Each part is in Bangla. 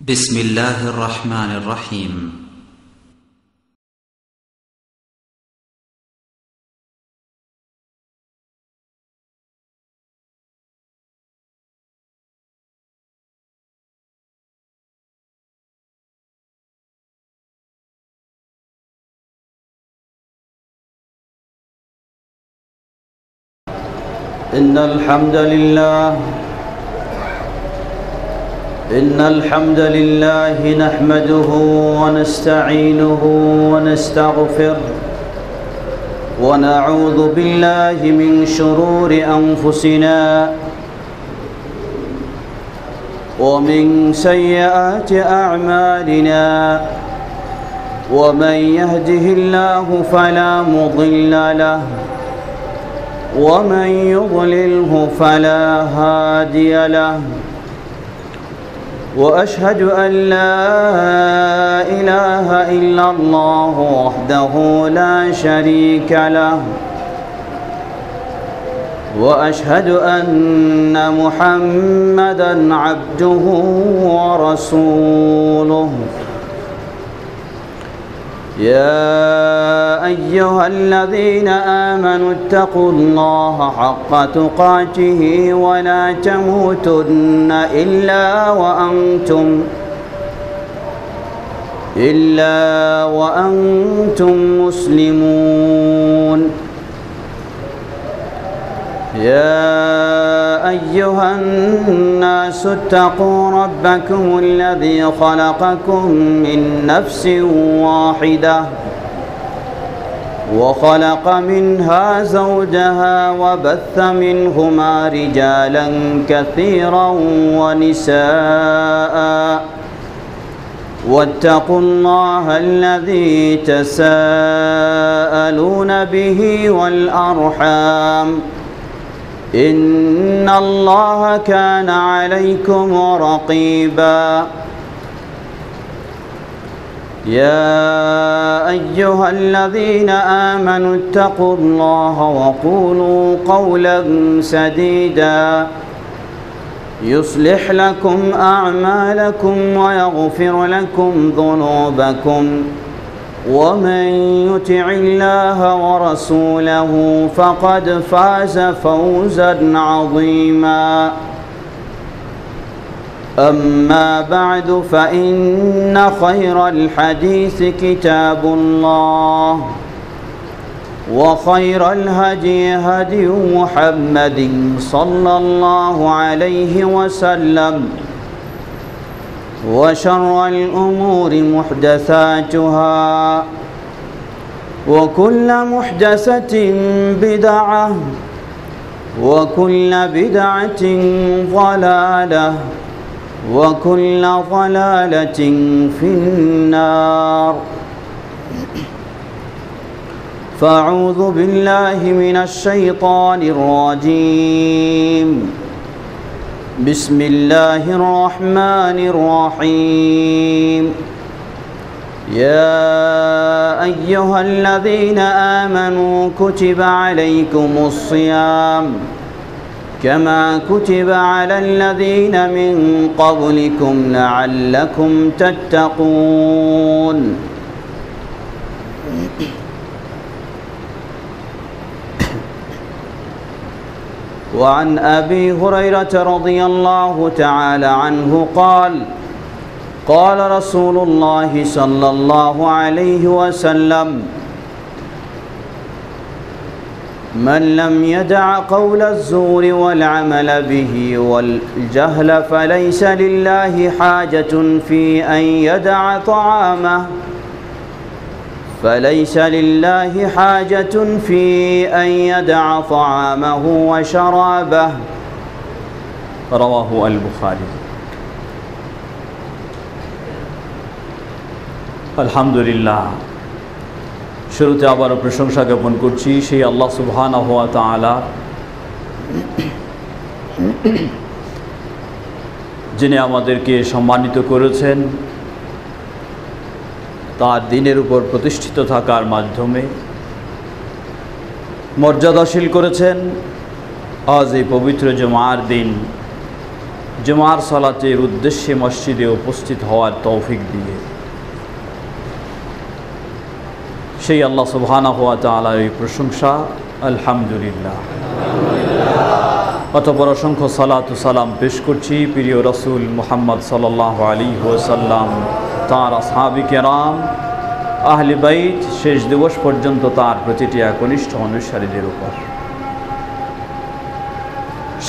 بسم الله الرحمن الرحيم إن الحمد لله نحمده ونستعينه ونستغفره ونعوذ بالله من شرور أنفسنا ومن سيئات أعمالنا ومن يهده الله فلا مضل له ومن يضلله فلا هادي له وأشهد أن لا إله إلا الله وحده لا شريك له وأشهد أن محمدًا عبده ورسوله يا أيها الذين آمنوا اتقوا الله حق تقاته ولا تموتن إلا وأنتم مسلمون يا أيها الناس اتقوا ربكم الذي خلقكم من نفس واحدة وخلق منها زوجها وبث منهما رجالا كثيرا ونساء واتقوا الله الذي تساءلون به والأرحام إن الله كان عليكم رقيبا يا أيها الذين آمنوا اتقوا الله وقولوا قولا سديدا يصلح لكم أعمالكم ويغفر لكم ذنوبكم ومن يطع الله ورسوله فقد فاز فوزا عظيما أما بعد فإن خير الحديث كتاب الله وخير الهدي هدي محمد صلى الله عليه وسلم وشر الأمور محدثاتها وكل محدثة بدعة وكل بدعة ضلالة وكل ضلالة في النار فأعوذ بالله من الشيطان الرجيم بسم الله الرحمن الرحيم يا أيها الذين آمنوا كتب عليكم الصيام كما كتب على الذين من قبلكم لعلكم تتقون وعن أبي هريرة رضي الله تعالى عنه قال قال رسول الله صلى الله عليه وسلم من لم يدع قول الزور والعمل به والجهل فليس لله حاجة في أن يدع طعامه وشرابه رواه البخاري আলহামদুলিল্লাহ শুরুতে আবারও প্রশংসা জ্ঞাপন করছি সেই আল্লাহ সুবহানাহু ওয়া তাআলা যিনি আমাদেরকে সম্মানিত করেছেন তার দিনের উপর প্রতিষ্ঠিত থাকার মাধ্যমে মর্যাদাশীল করেছেন আজ এই পবিত্র জুমার দিন জুমার সালাতের উদ্দেশ্যে মসজিদে উপস্থিত হওয়ার তৌফিক দিয়ে সেই আল্লাহ সুবহানাহু ওয়া তাআলার প্রশংসা, আলহামদুলিল্লাহ। অতঃপর অসংখ্য সালাত ও সালাম পেশ করছি প্রিয় রাসূল মুহাম্মদ সাল্লাল্লাহু আলাইহি ওয়াসাল্লাম, তাঁর আসহাবে কেরাম, আহলে বাইত, শেষ দিবস পর্যন্ত তাঁর প্রতিটি একনিষ্ঠ অনুসারীদের উপর।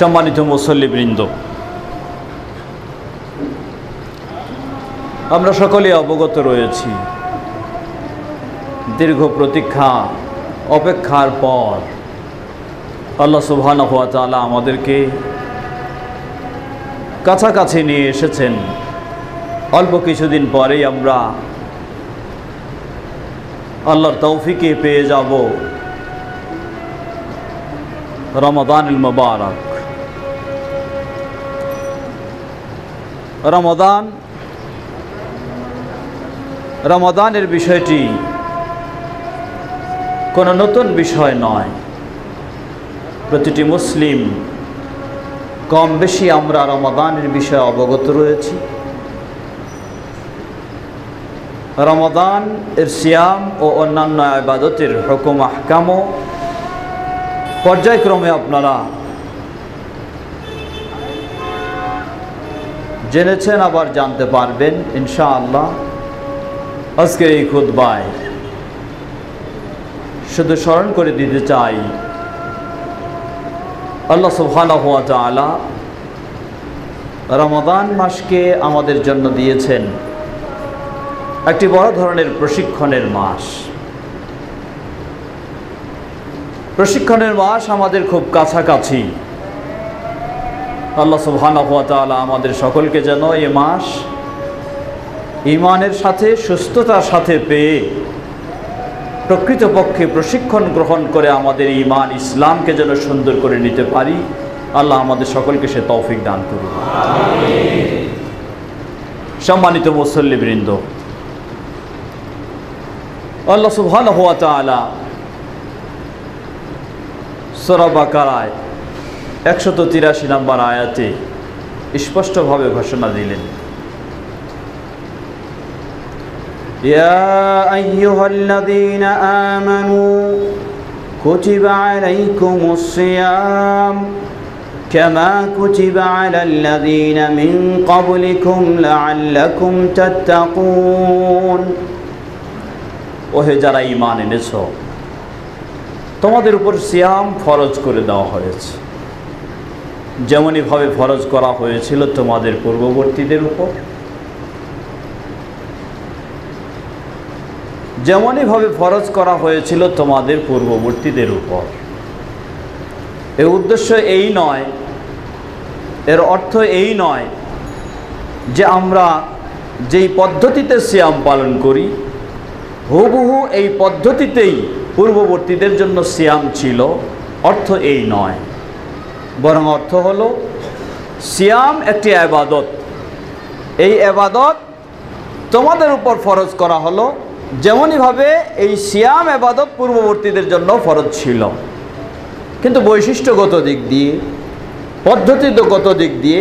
সম্মানিত মুসল্লিবৃন্দ, আমরা সকলে অবগত রয়েছি দীর্ঘ প্রতীক্ষা অপেক্ষার পর আল্লাহ সুবহানাহু ওয়া তাআলা আমাদেরকে কাছাকাছি নিয়ে এসেছেন। অল্প কিছুদিন পরেই আমরা আল্লাহর তৌফিকে পেয়ে যাব রমাদানুল মুবারক। রমাদানের বিষয়টি কোনো নতুন বিষয় নয়। প্রতিটি মুসলিম কম বেশি আমরা রমাদানের বিষয়ে অবগত রয়েছি। রমাদান এর সিয়াম ও অন্যান্য ইবাদতের হুকুম আহকামও পর্যায়ক্রমে আপনারা জেনেছেন, আবার জানতে পারবেন ইনশাআল্লাহ। আজকের এই খুতবায় শুধু স্মরণ করে দিতে চাই, আল্লাহ সুবহানাহু ওয়া তাআলা রমাদান মাসকে আমাদের জন্য দিয়েছেন একটি বড় ধরনের প্রশিক্ষণের মাস। প্রশিক্ষণের মাস আমাদের খুব কাছাকাছি। আল্লাহ সুবহানাহু ওয়া তাআলা আমাদের সকলকে যেন এই মাস ঈমানের সাথে, সুস্থতার সাথে পেয়ে প্রকৃতপক্ষে প্রশিক্ষণ গ্রহণ করে আমাদের ঈমান ইসলামকে যেন সুন্দর করে নিতে পারি। আল্লাহ আমাদের সকলকে সে তৌফিক দান করুন। সম্মানিত মুসল্লিবৃন্দ, আল্লাহ সুবহানাহু ওয়া তাআলা সূরা বাকারায় 183 নম্বর আয়াতে স্পষ্টভাবে ঘোষণা দিলেন, يا أيها الذين آمنوا كتب عليكم الصيام كما كتب على الذين من قبلكم لعلكم تتقون। ওহে যারা ঈমান এনেছ, তোমাদের উপর সিয়াম ফরজ করে দেওয়া হয়েছে, যেমনইভাবে ফরজ করা হয়েছিল তোমাদের পূর্ববর্তীদের উপর। যেমনইভাবে ফরজ করা হয়েছিল তোমাদের পূর্ববর্তীদের উপর। এর উদ্দেশ্য এই নয়, এর অর্থ এই নয় যে আমরা যেই পদ্ধতিতে সিয়াম পালন করি হুবহু এই পদ্ধতিতেই পূর্ববর্তীদের জন্য সিয়াম ছিল, অর্থ এই নয়। বরং অর্থ হলো সিয়াম একটি ইবাদত। এই ইবাদত তোমাদের উপর ফরজ করা হলো যেমনইভাবে এই সিয়াম ইবাদত পূর্ববর্তীদের জন্য ফরজ ছিল। কিন্তু বৈশিষ্ট্যগত দিক দিয়ে, পদ্ধতিগত দিক দিয়ে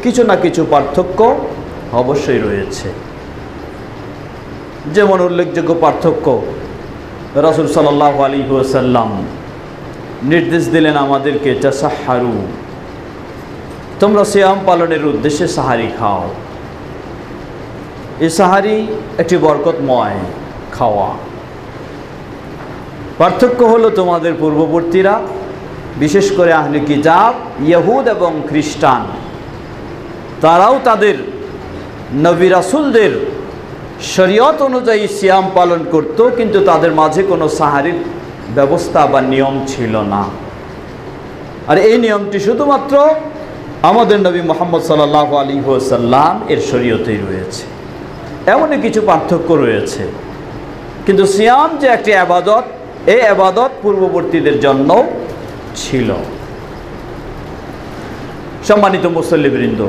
কিছু না কিছু পার্থক্য অবশ্যই রয়েছে। যেমন উল্লেখযোগ্য পার্থক্য, রাসূল সাল্লাল্লাহু আলাইহি ওয়াসাল্লাম নির্দেশ দিলেন আমাদেরকে, তাসাহহারু, তোমরা সিয়াম পালনের উদ্দেশ্যে সাহারি খাও। এই সাহারি একটি বরকতময় খাওয়া। পার্থক্য হলো তোমাদের পূর্ববর্তীরা, বিশেষ করে আহলে কিতাব, ইহুদ এবং খ্রিস্টান, তারাও তাদের নবী রাসূলদের শরীয়ত অনুযায়ী সিয়াম পালন করত, কিন্তু তাদের মাঝে কোনো সাহারির ব্যবস্থা বা নিয়ম ছিল না। আর এই নিয়মটি শুধুমাত্র আমাদের নবী মুহাম্মদ সাল্লাল্লাহু আলাইহি ওয়াসাল্লাম এর শরীয়তেই রয়েছে। এমনই কিছু পার্থক্য রয়েছে, কিন্তু সিয়াম যে একটি ইবাদত, এই ইবাদত পূর্ববর্তীদের জন্য ছিল। সম্মানিত মুসল্লিবৃন্দ,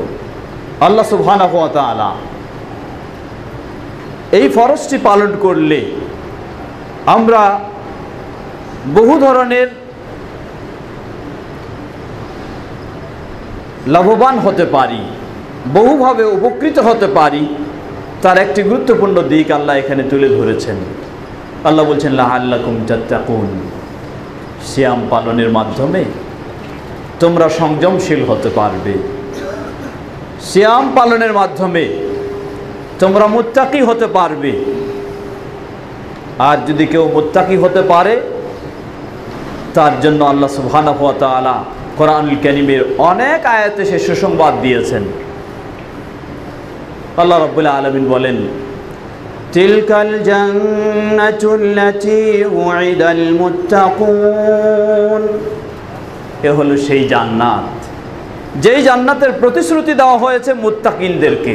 আল্লাহ সুবহানাহু ওয়া তাআলা এই ফরজটি পালন করলে আমরা বহু ধরনের লাভবান হতে পারি। বহুভাবে উপকৃত হতে পারি, তার একটি গুরুত্বপূর্ণ দিক আল্লাহ এখানে তুলে ধরেছেন। আল্লাহ বলছেন লাআল্লাকুম তাত্তাকুন, সিয়াম পালনের মাধ্যমে তোমরা সংযমশীল হতে পারবে, সিয়াম পালনের মাধ্যমে তোমরা মুত্তাকি হতে পারবে। আর যদি কেউ মুত্তাকি হতে পারে, তার জন্য আল্লাহ সুবহানাহু ওয়া তাআলা কোরআনুল কারীমের অনেক আয়াতে সে সুসংবাদ দিয়েছেন। আল্লাহ রাব্বুল আলামিন বলেন, তিলকাল জান্নাতুল্লাতী উইদাল মুত্তাকুন, এ হলো সেই জান্নাত যেই জান্নাতের প্রতিশ্রুতি দেওয়া হয়েছে মুত্তাকিনদেরকে।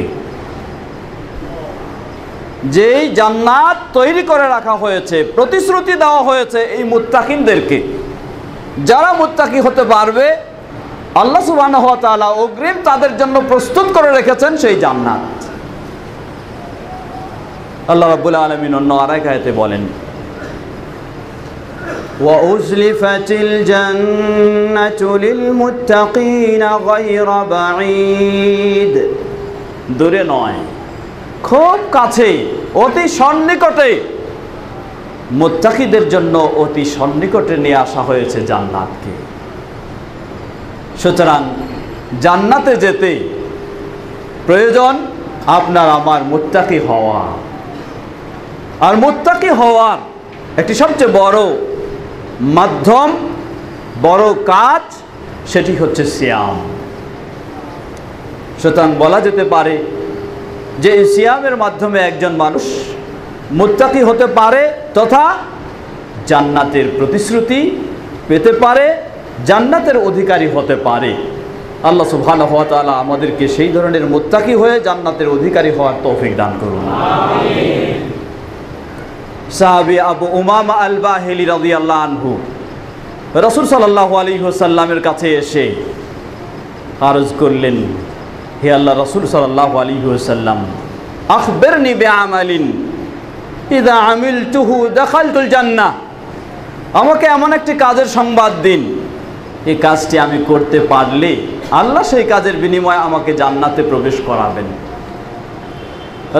যেই জান্নাত তৈরি করে রাখা হয়েছে, প্রতিশ্রুতি দেওয়া হয়েছে এই মুত্তাকিনদেরকে। যারা মুত্তাকি হতে পারবে, আল্লাহ সুবহানাহু ওয়া তাআলা অগ্রিম তাদের জন্য প্রস্তুত করে রেখেছেন সেই জান্নাত। আল্লাহ রাব্বুল আলামিন অন্য আরেক আয়াতে বলেন, ওয়া উজলিফাতিল জান্নাতু লিল মুত্তাকিনা গায়রা বাঈদ, দূরে নয়, খুব কাছে, অতি সন্নিকটে মুত্তাকিদের জন্য অতি সন্নিকটে নিয়ে আসা হয়েছে জান্নাতকে। সুতরাং জান্নাতে যেতে প্রয়োজন আপনার আমার মুত্তাকি হওয়া। আর মুত্তাকি হওয়ার একটি সবচেয়ে বড় মাধ্যম, বড় কাজ, সেটি হচ্ছে সিয়াম। সুতরাং বলা যেতে পারে যে এই সিয়ামের মাধ্যমে একজন মানুষ মুত্তাকি হতে পারে তথা জান্নাতের প্রতিশ্রুতি পেতে পারে, জান্নাতের অধিকারী হতে পারে। আল্লাহ সুবহানাহু ওয়া তাআলা আমাদেরকে সেই ধরনের মুত্তাকি হয়ে জান্নাতের অধিকারী হওয়ার তৌফিক দান করুন। আমিন। সাহাবী আবু উমামা আল বাহিলি রাদিয়াল্লাহু আনহু রাসূল সাল্লাল্লাহু আলাইহি ওয়াসাল্লামের কাছে এসে আরজ করলেন, হে আল্লাহ রাসূল সাল্লাল্লাহু আলাইহি ওয়াসাল্লাম, আখবিরনি বিআমালিন ইযা আমিলতুহু দাখালতুল জান্নাহ, আমাকে এমন একটি কাজের সংবাদ দিন, এই কাজটি আমি করতে পারলে আল্লাহ সেই কাজের বিনিময়ে আমাকে জান্নাতে প্রবেশ করাবেন।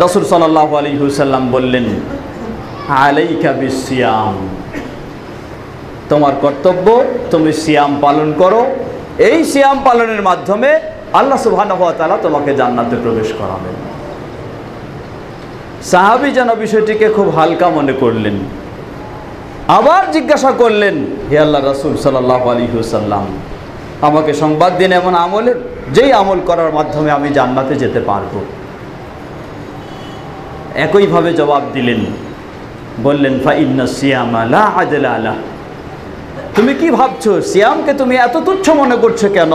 রাসূল সাল্লাল্লাহু আলাইহি ওয়াসাল্লাম বললেন, আলাইকা বিসিয়াম, তোমার কর্তব্য তুমি সিয়াম পালন করো, এই সিয়াম পালনের মাধ্যমে আল্লাহ সুবহানাহু ওয়া তাআলা তোমাকে জান্নাতে প্রবেশ করাবেন। সাহাবী যেন বিষয়টিকে খুব হালকা মনে করলেন, আবার জিজ্ঞাসা করলেন, হে আল্লাহ রাসূল সাল্লাল্লাহু আলাইহি ওয়াসাল্লাম, আমাকে সংবাদ দিন এমন আমলের, যেই আমল করার মাধ্যমে আমি জান্নাতে যেতে পারবো। একইভাবে জবাব দিলেন, বললেন, ফা ইন্না সিয়ামা লা আজলা আলাহ, তুমি কি ভাবছো, সিয়ামকে তুমি এত তুচ্ছ মনে করছো কেন?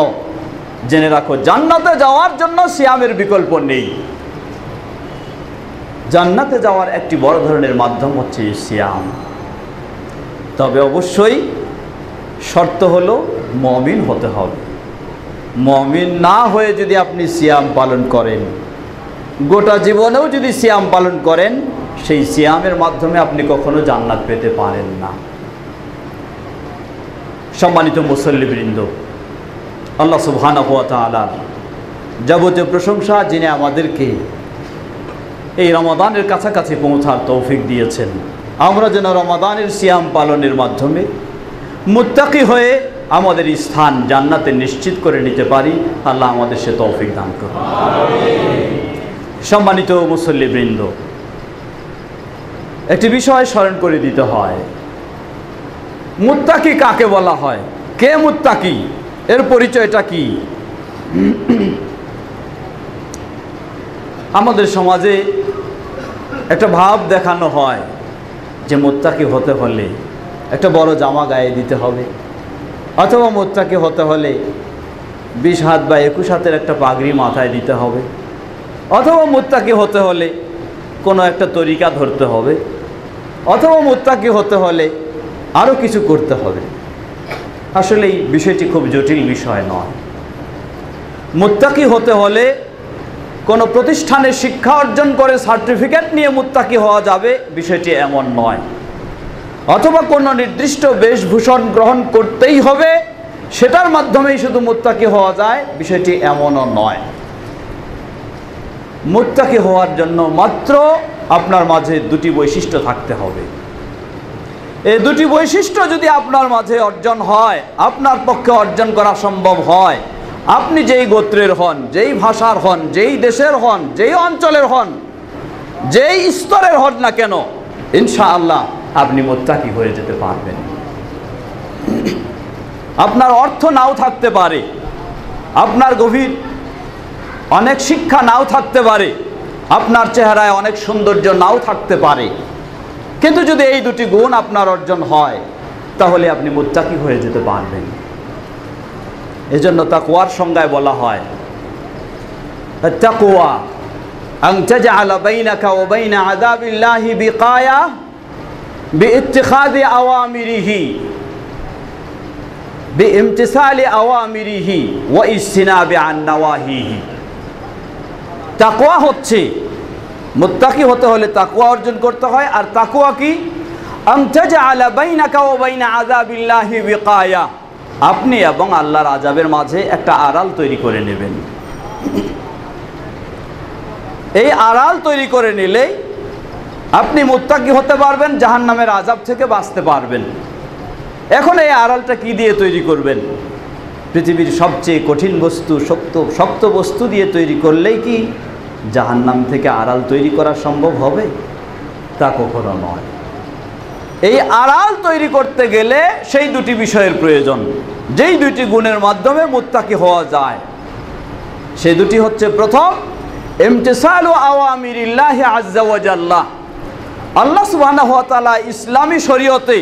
জেনে রাখো, জান্নাতে যাওয়ার জন্য সিয়ামের বিকল্প নেই। জান্নাতে যাওয়ার একটি বড় ধরনের মাধ্যম হচ্ছে সিয়াম। তবে অবশ্যই শর্ত হলো মুমিন হতে হবে। মুমিন না হয়ে যদি আপনি সিয়াম পালন করেন, গোটা জীবনেও যদি সিয়াম পালন করেন, সেই সিয়ামের মাধ্যমে আপনি কখনো জান্নাত পেতে পারেন না। সম্মানিত মুসল্লিবৃন্দ, আল্লাহ সুবহানাহু ওয়া তাআলার যাবতীয় প্রশংসা, যিনি আমাদেরকে এই রমাদানের কাছাকাছি পৌঁছার তৌফিক দিয়েছেন। আমরা যেন রমাদানের সিয়াম পালনের মাধ্যমে মুত্তাকি হয়ে আমাদের স্থান জান্নাতে নিশ্চিত করে নিতে পারি। আল্লাহ আমাদের সে তৌফিক দান করুন। সম্মানিত মুসল্লিবৃন্দ, একটি বিষয় স্মরণ করে দিতে হয়, মুত্তাকি কাকে বলা হয়, কে মুত্তাকি, এর পরিচয়টা কি? আমাদের সমাজে একটা ভাব দেখানো হয় যে মুত্তাকি হতে হলে একটা বড় জামা গায়ে দিতে হবে, অথবা মুত্তাকি হতে হলে 20 হাত বা 21 হাতের একটা পাগড়ি মাথায় দিতে হবে, অথবা মুত্তাকি হতে হলে কোনো একটা তরিকা ধরতে হবে, অথবা মুত্তাকি হতে হলে আরও কিছু করতে হবে। আসলে এই বিষয়টি খুব জটিল বিষয় নয়। মুত্তাকি হতে হলে কোনো প্রতিষ্ঠানে শিক্ষা অর্জন করে সার্টিফিকেট নিয়ে মুত্তাকি হওয়া যাবে, বিষয়টি এমন নয়। অথবা কোনো নির্দিষ্ট বেশভূষণ গ্রহণ করতেই হবে, সেটার মাধ্যমেই শুধু মুত্তাকি হওয়া যায়, বিষয়টি এমনও নয়। মুত্তাকি হওয়ার জন্য মাত্র আপনার মাঝে দুটি বৈশিষ্ট্য থাকতে হবে। এই দুটি বৈশিষ্ট্য যদি আপনার মাঝে অর্জন হয়, আপনার পক্ষে অর্জন করা সম্ভব হয়, আপনি যেই গোত্রের হন, যেই ভাষার হন, যেই দেশের হন, যেই অঞ্চলের হন, যেই স্তরের হন না কেন, ইনশাআল্লাহ আপনি মুত্তাকি হয়ে যেতে পারবেন। আপনার অর্থ নাও থাকতে পারে, আপনার গভীর অনেক শিক্ষা নাও থাকতে পারে, আপনার চেহারায় অনেক সৌন্দর্য নাও থাকতে পারে, কিন্তু যদি এই দুটি গুণ আপনার অর্জন হয় তাহলে আপনি মুত্তাকি হয়ে যেতে পারবেন। এজন্য তাকওয়ার সংজ্ঞায় বলা হয় তাকওয়া আন তাজআলা বাইনাকা ওয়া বাইনা আযাবিল্লাহি বিকায়া বিইত্তিখাযি আওয়ামিরিহি বিইমতিসালি আওয়ামিরিহি ওয়া ইজতিনাবি আন নাওয়াহিহি। তাকওয়া হচ্ছে, মুত্তাকি হতে হলে তাকওয়া অর্জন করতে হয়। আর তাকওয়া কি? আন তাজআলা বাইনাকা ওয়া বাইনা আযাবিল্লাহি বিকায়া, আপনি এবং আল্লাহর আযাবের মাঝে একটা আড়াল তৈরি করে নেবেন। এই আড়াল তৈরি করে নিলেই আপনি মুত্তাকি হতে পারবেন, জাহান্নামের আযাব থেকে বাঁচতে পারবেন। এখন এই আড়ালটা কি দিয়ে তৈরি করবেন? পৃথিবীর সবচেয়ে কঠিন বস্তু, শক্ত বস্তু দিয়ে তৈরি করলেই কি জাহান্নাম থেকে আড়াল তৈরি করা সম্ভব হবে? তা কখনো নয়। এই আড়াল তৈরি করতে গেলে সেই দুটি বিষয়ের প্রয়োজন, যেই দুটি গুণের মাধ্যমে মুত্তাকি হওয়া যায়। সেই দুটি হচ্ছে, প্রথম ইমতিসালু আওয়ামিরিল্লাহি আযজা ওয়া জাল্লা। আল্লাহ সুবহানাহু ওয়া তাআলা ইসলামী শরীয়তে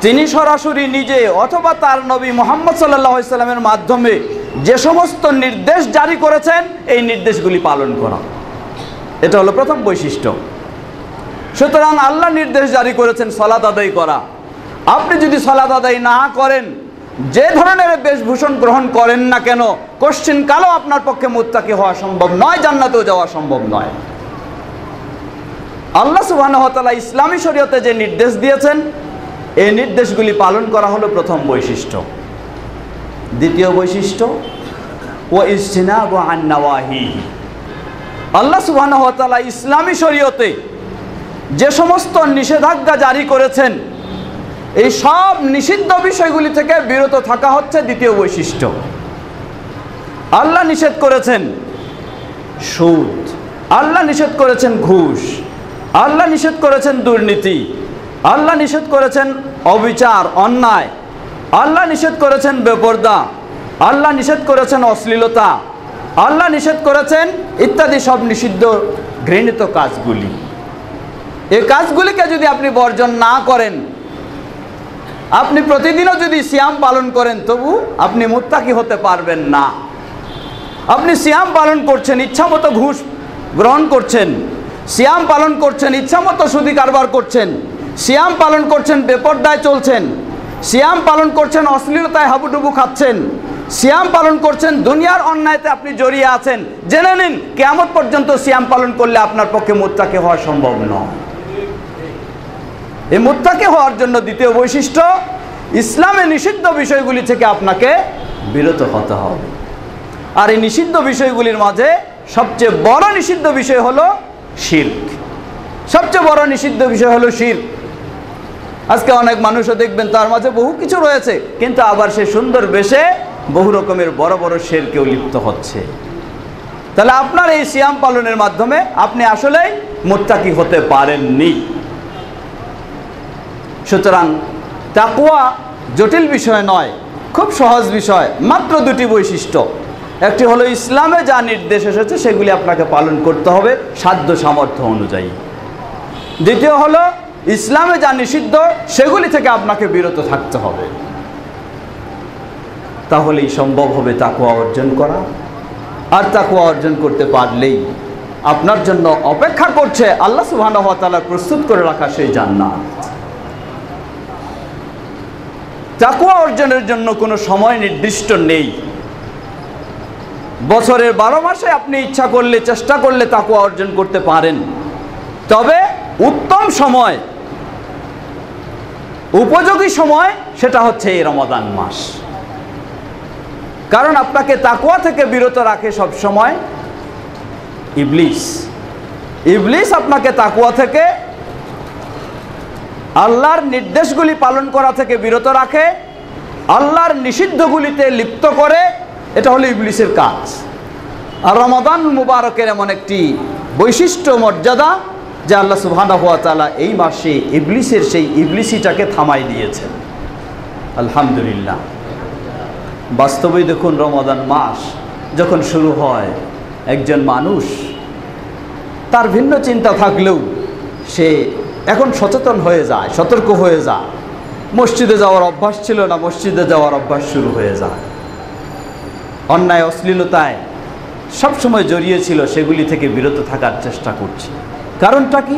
তিনি সরাসরি নিজে অথবা তার নবী মুহাম্মদ সাল্লাল্লাহু আলাইহি সাল্লামের মাধ্যমে যে সমস্ত নির্দেশ জারি করেছেন, এই নির্দেশগুলি পালন করা, এটা হলো প্রথম বৈশিষ্ট্য। সুতরাং আল্লাহ নির্দেশ জারি করেছেন সালাত আদায় করা। আপনি যদি সালাত আদায় না করেন, যে ধরনের বেশভূষণ গ্রহণ করেন না কেন, কোশ্চিন কালও আপনার পক্ষে মুত্তাকি হওয়া সম্ভব নয়, জান্নাতেও যাওয়া সম্ভব নয়। আল্লাহ সুবহানাহু ওয়া তাআলা ইসলামী শরীয়তে যে নির্দেশ দিয়েছেন, এই নির্দেশগুলি পালন করা হলো প্রথম বৈশিষ্ট্য। দ্বিতীয় বৈশিষ্ট্য, ওয়া ইজতিনাবু আন নাওয়াহিহি। আল্লাহ সুবহানাহু ওয়া তাআলা ইসলামী শরীয়তে যে সমস্ত নিষেধাজ্ঞা জারি করেছেন, এই সব নিষিদ্ধ বিষয়গুলি থেকে বিরত থাকা হচ্ছে দ্বিতীয় বৈশিষ্ট্য। আল্লাহ নিষেধ করেছেন সুদ, আল্লাহ নিষেধ করেছেন ঘুষ, আল্লাহ নিষেধ করেছেন দুর্নীতি, আল্লাহ নিষেধ করেছেন অবিচার, অন্যায়, আল্লাহ নিষেধ করেছেন বেপরদা, আল্লাহ নিষেধ করেছেন অশ্লীলতা, আল্লাহ নিষেধ করেছেন ইত্যাদি সব নিষিদ্ধ ঘৃণিত কাজগুলি। এই কাজগুলিকে যদি আপনি বর্জন না করেন, আপনি প্রতিদিনও যদি সিয়াম পালন করেন, তবু আপনি মুত্তাকি হতে পারবেন না। আপনি সিয়াম পালন করছেন, ইচ্ছামতো ঘুষ গ্রহণ করছেন, সিয়াম পালন করছেন, ইচ্ছামতো সুদি কারবার করছেন, সিয়াম পালন করছেন, বেপরদায় চলছেন, সিয়াম পালন করছেন, অশ্লীলতায় হাবুডুবু খাচ্ছেন, সিয়াম পালন করছেন, দুনিয়ার অন্যায়তে আপনি জড়িয়ে আছেন, জেনে নিন কিয়ামত পর্যন্ত সিয়াম পালন করলে আপনার পক্ষে মুত্তাকি হওয়া সম্ভব নয়। এই মুত্তাকি হওয়ার জন্য দ্বিতীয় বৈশিষ্ট্য, ইসলামে নিষিদ্ধ বিষয়গুলি থেকে আপনাকে বিরত হতে হবে। আর এই নিষিদ্ধ বিষয়গুলির মাঝে সবচেয়ে বড় নিষিদ্ধ বিষয় হলো শিরক। সবচেয়ে বড় নিষিদ্ধ বিষয় হলো শিরক। আজকে অনেক মানুষও দেখবেন তার মাঝে বহু কিছু রয়েছে, কিন্তু আবার সে সুন্দর বেশে বহু রকমের বড় বড় শিরকেও লিপ্ত হচ্ছে। তাহলে আপনার এই সিয়াম পালনের মাধ্যমে আপনি আসলেই মুত্তাকি হতে পারেননি। সুতরাং তাকওয়া জটিল বিষয় নয়, খুব সহজ বিষয়। মাত্র দুটি বৈশিষ্ট্য, একটি হলো ইসলামে যা নির্দেশ এসেছে সেগুলি আপনাকে পালন করতে হবে সাধ্য সামর্থ্য অনুযায়ী। দ্বিতীয় হলো ইসলামে যা নিষিদ্ধ সেগুলি থেকে আপনাকে বিরত থাকতে হবে। তাহলেই সম্ভব হবে তাকওয়া অর্জন করা। আর তাকওয়া অর্জন করতে পারলেই আপনার জন্য অপেক্ষা করছে আল্লাহ সুবহানাহু ওয়া তাআলা প্রস্তুত করে রাখা সেই জান্নাত। তাকওয়া অর্জনের জন্য কোনো সময় নির্দিষ্ট নেই। বছরের 12 মাসে আপনি ইচ্ছা করলে, চেষ্টা করলে তাকওয়া অর্জন করতে পারেন। তবে উত্তম সময়, উপযোগী সময় সেটা হচ্ছে এই রমাদান মাস। কারণ আপনাকে তাকওয়া থেকে বিরত রাখে সব সময় ইবলিস। ইবলিস আপনাকে তাকওয়া থেকে, আল্লাহর নির্দেশগুলি পালন করা থেকে বিরত রাখে, আল্লাহর নিষিদ্ধগুলিতে লিপ্ত করে। এটা হলো ইবলিসের কাজ। আর রমাদান মুবারকের এমন একটি বৈশিষ্ট্য, মর্যাদা, যে আল্লাহ সুবহানাহু ওয়া তাআলা এই মাসে ইবলিসের সেই ইবলিসিটাকে থামাই দিয়েছেন। আলহামদুলিল্লাহ। বাস্তবেই দেখুন, রমাদান মাস যখন শুরু হয়, একজন মানুষ তার ভিন্ন চিন্তা থাকলেও সে এখন সচেতন হয়ে যায়, সতর্ক হয়ে যায়। মসজিদে যাওয়ার অভ্যাস ছিল না, মসজিদে যাওয়ার অভ্যাস শুরু হয়ে যায়। অন্যায় অশ্লীলতায় সবসময় জড়িয়ে ছিল, সেগুলি থেকে বিরত থাকার চেষ্টা করছি। কারণটা কি?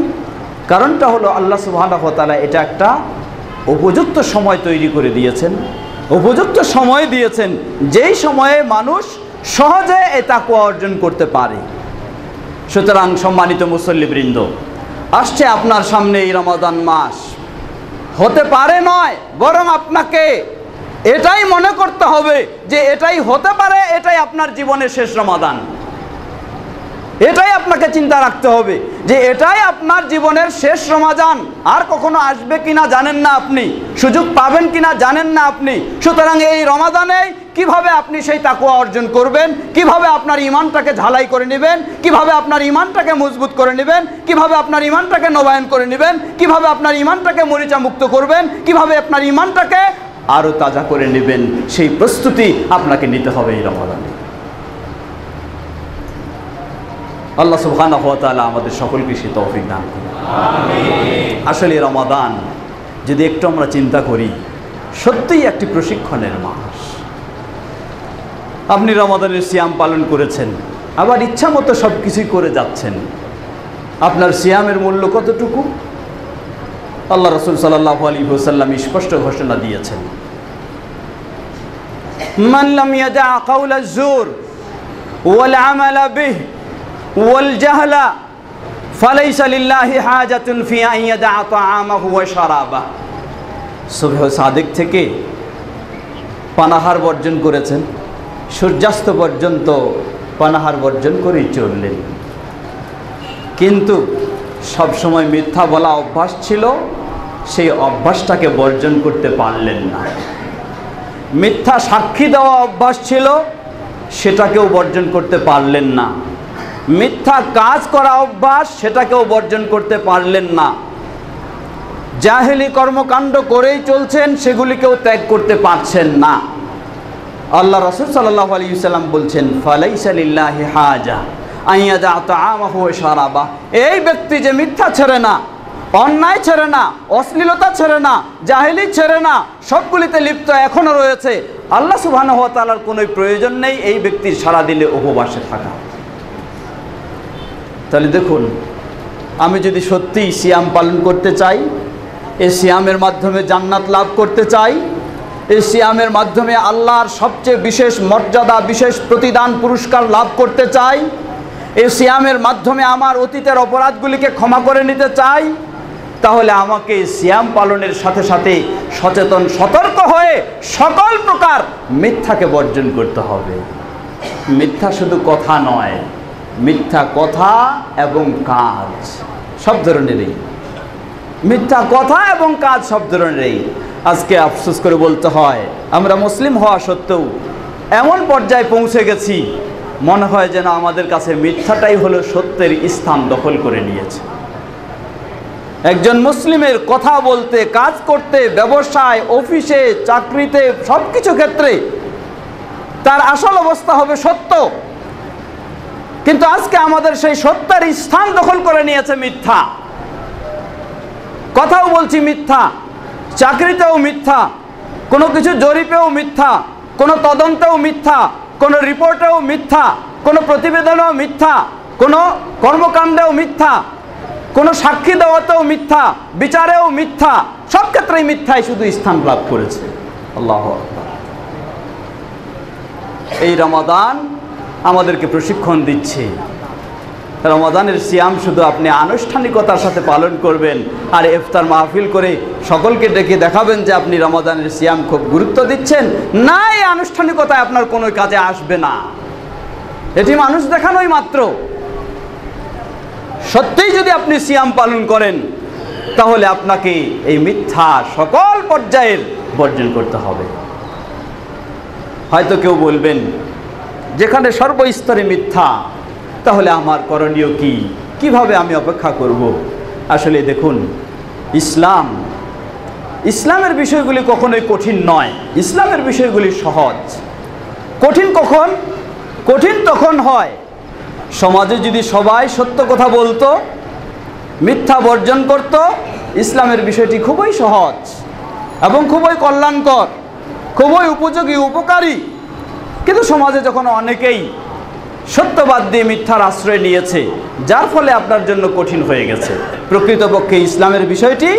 কারণটা হলো আল্লাহ সুবহানাহু ওয়া তাআলা এটা একটা উপযুক্ত সময় তৈরি করে দিয়েছেন, উপযুক্ত সময় দিয়েছেন, যেই সময়ে মানুষ সহজে এই তাকওয়া অর্জন করতে পারে। সুতরাং সম্মানিত মুসল্লিবৃন্দ, আসছে আপনার সামনে এই রমাদান মাস। হতে পারে নয়, বরং আপনাকে এটাই মনে করতে হবে যে এটাই হতে পারে, এটাই আপনার জীবনের শেষ রমাদান। এটাই আপনাকে চিন্তা রাখতে হবে যে এটাই আপনার জীবনের শেষ রমাদান। আর কখনো আসবে কিনা জানেন না আপনি, সুযোগ পাবেন কিনা জানেন না আপনি। সুতরাং এই রমাদানে কিভাবে আপনি সেই তাকওয়া অর্জন করবেন, কিভাবে আপনার ঈমানটাকে ঝালাই করে নেবেন, কিভাবে আপনার ঈমানটাকে মজবুত করে নেবেন, কিভাবে আপনার ঈমানটাকে নবায়ন করে নেবেন, কিভাবে আপনার ঈমানটাকে মরিচা মুক্ত করবেন, কিভাবে আপনার ঈমানটাকে আরো তাজা করে নেবেন, সেই প্রস্তুতি আপনাকে নিতে হবে এই রমাদানে। আল্লাহ সুবহানাহু ওয়া তাআলা আমাদের সকলকে সে তৌফিক দান করুন। আসলে রমাদান যদি একটু আমরা চিন্তা করি, সত্যিই একটি প্রশিক্ষণের মাস। আপনি রমাদানের সিয়াম পালন করেছেন, আবার ইচ্ছা মতো সব কিছুই করে যাচ্ছেন। আপনার সিয়ামের মূল্য কতটুকু? আল্লাহ রাসূল সাল্লাল্লাহু আলাইহি ওয়াসাল্লাম স্পষ্ট ঘোষণা দিয়েছেন, মান লাম ইয়াদা কাওলা যুর ওয়াল আমালা বিহি ওয়াল জাহলা ফালাইসা লিল্লাহি হাজাতুন ফি আন ইয়াদা তাআমাহু ওয়া শারাবাহু। সুবহ সাদিক থেকে পানাহার বর্জন করেছেন, সূর্যাস্ত পর্যন্ত পানাহার বর্জন করেই চললেন। কিন্তু সবসময় মিথ্যা বলা অভ্যাস ছিল, সেই অভ্যাসটাকে বর্জন করতে পারলেন না। মিথ্যা সাক্ষী দেওয়া অভ্যাস ছিল, সেটাকেও বর্জন করতে পারলেন না। মিথ্যা কাজ করা অভ্যাস, সেটাকেও বর্জন করতে পারলেন না। জাহেলি কর্মকাণ্ড করেই চলছেন, সেগুলিকেও ত্যাগ করতে পারছেন না। আল্লাহ রাসূল সাল্লাল্লাহু আলাইহি ওয়াসাল্লাম বলছেন, ফালাইসা লিল্লাহি হাজা আন ইয়াদা তাআমাহু ওয়া শারাবাহু। এই ব্যক্তি যে মিথ্যা ছেড়ে না, অন্যায় ছেড়ে না, অশ্লীলতা ছেড়ে না, জাহেলি ছেড়ে না, সবগুলিতে লিপ্ত এখনো রয়েছে, আল্লাহ সুবহানাহু ওয়া তাআলার কোনো প্রয়োজন নেই এই ব্যক্তির সারা দিলে উপবাসে থাকা। তাহলে দেখুন, আমি যদি সত্যিই সিয়াম পালন করতে চাই, এই সিয়ামের মাধ্যমে জান্নাত লাভ করতে চাই, এই সিয়ামের মাধ্যমে আল্লাহর সবচেয়ে বিশেষ মর্যাদা, বিশেষ প্রতিদান, পুরস্কার লাভ করতে চাই, এই সিয়ামের মাধ্যমে আমার অতীতের অপরাধগুলিকে ক্ষমা করে নিতে চাই, তাহলে আমাকে সিয়াম পালনের সাথে সাথে সচেতন, সতর্ক হয়ে সকল প্রকার মিথ্যাকে বর্জন করতে হবে। মিথ্যা শুধু কথা নয়, মিথ্যা কথা এবং কাজ সব ধরনেরই, মিথ্যা কথা এবং কাজ সব ধরনেরই। আজকে আফসোস করে বলতে হয়, আমরা মুসলিম হওয়া সত্ত্বেও এমন পর্যায়ে পৌঁছে গেছি, মনে হয় যেন আমাদের কাছে মিথ্যাটাই হলো সত্যের স্থান দখল করে নিয়েছে। একজন মুসলিমের কথা বলতে, কাজ করতে, ব্যবসায়, অফিসে, চাকরিতে, সব কিছু ক্ষেত্রে তার আসল অবস্থা হবে সত্য। কিন্তু আজকে আমাদের সেই সত্যের স্থান দখল করে নিয়েছে মিথ্যা। কথাও বলছি মিথ্যা, চাকরিতেও মিথ্যা, কোনো কিছু জরিপেও মিথ্যা, কোনো তদন্তেও মিথ্যা, কোনো রিপোর্টেও মিথ্যা, কোনো প্রতিবেদনেও মিথ্যা, কোনো কর্মকাণ্ডেও মিথ্যা, কোনো সাক্ষী দেওয়াতেও মিথ্যা, বিচারেও মিথ্যা, সব ক্ষেত্রেই মিথ্যাই শুধু স্থান লাভ করেছে। আল্লাহু আকবার। এই রমাদান আমাদেরকে প্রশিক্ষণ দিচ্ছে। রমাদানের সিয়াম শুধু আপনি আনুষ্ঠানিকতার সাথে পালন করবেন আর ইফতার মাহফিল করে সকলকে ডেকে দেখাবেন যে আপনি রমাদানের সিয়াম খুব গুরুত্ব দিচ্ছেন, না, এই আনুষ্ঠানিকতায় আপনার কোনো কাজে আসবে না। এটি মানুষ দেখানোই মাত্র। সত্যিই যদি আপনি সিয়াম পালন করেন, তাহলে আপনাকে এই মিথ্যা সকল পর্যায়ের বর্জন করতে হবে। হয়তো কেউ বলবেন, যেখানে সর্বস্তরে মিথ্যা, তাহলে আমার করণীয় কি? কিভাবে আমি অপেক্ষা করব? আসলে দেখুন, ইসলামের বিষয়গুলি কখনোই কঠিন নয়। ইসলামের বিষয়গুলি সহজ। কঠিন কখন? কঠিন তখন হয় সমাজে যদি সবাই সত্য কথা বলতো, মিথ্যা বর্জন করত। ইসলামের বিষয়টি খুবই সহজ এবং খুবই কল্যাণকর, খুবই উপযোগী, উপকারী। কিন্তু সমাজে যখন অনেকেই সত্যবাদ দিয়ে মিথ্যার আশ্রয় নিয়েছে, যার ফলে আপনার জন্য কঠিন হয়ে গেছে। প্রকৃতপক্ষে ইসলামের বিষয়টি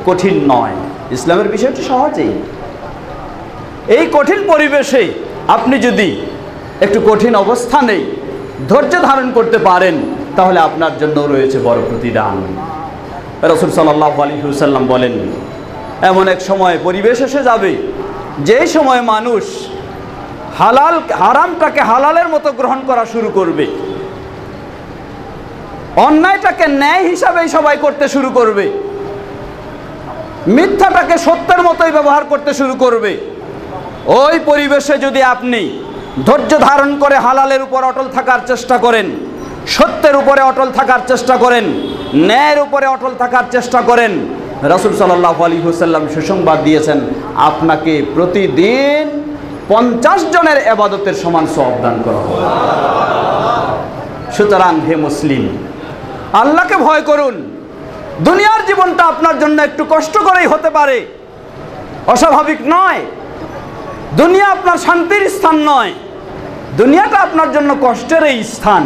কঠিন নয়, ইসলামের বিষয়টি সহজেই। এই কঠিন পরিবেশে আপনি যদি একটু কঠিন অবস্থানে ধৈর্য ধারণ করতে পারেন, তাহলে আপনার জন্য রয়েছে বড় প্রতিদান। রাসূল সাল্লাল্লাহু আলাইহি ওয়াসাল্লাম বলেন, এমন এক সময় পরিবেশ এসে যাবে, যে সময় মানুষ হারামটাকে হালালের মতো গ্রহণ করা শুরু করবে, অন্যায়টাকে ন্যায় হিসাবেই সবাই করতে শুরু করবে, মিথ্যাটাকে সত্যের মতোই ব্যবহার করতে শুরু করবে। ওই পরিবেশে যদি আপনি ধৈর্য ধারণ করে হালালের উপর অটল থাকার চেষ্টা করেন, সত্যের উপরে অটল থাকার চেষ্টা করেন, ন্যায়ের উপরে অটল থাকার চেষ্টা করেন, রাসূল সাল্লাল্লাহু আলাইহি ওয়াসাল্লাম সুসংবাদ দিয়েছেন, আপনাকে প্রতিদিন 50 জনের ইবাদতের সমান সওয়াব দান করা হবে। সুতরাং হে মুসলিম, আল্লাহকে ভয় করুন। দুনিয়ার জীবনটা আপনার জন্য একটু কষ্ট করেই হতে পারে, অস্বাভাবিক নয়। দুনিয়া আপনার শান্তির স্থান নয়, দুনিয়াটা আপনার জন্য কষ্টেরই স্থান।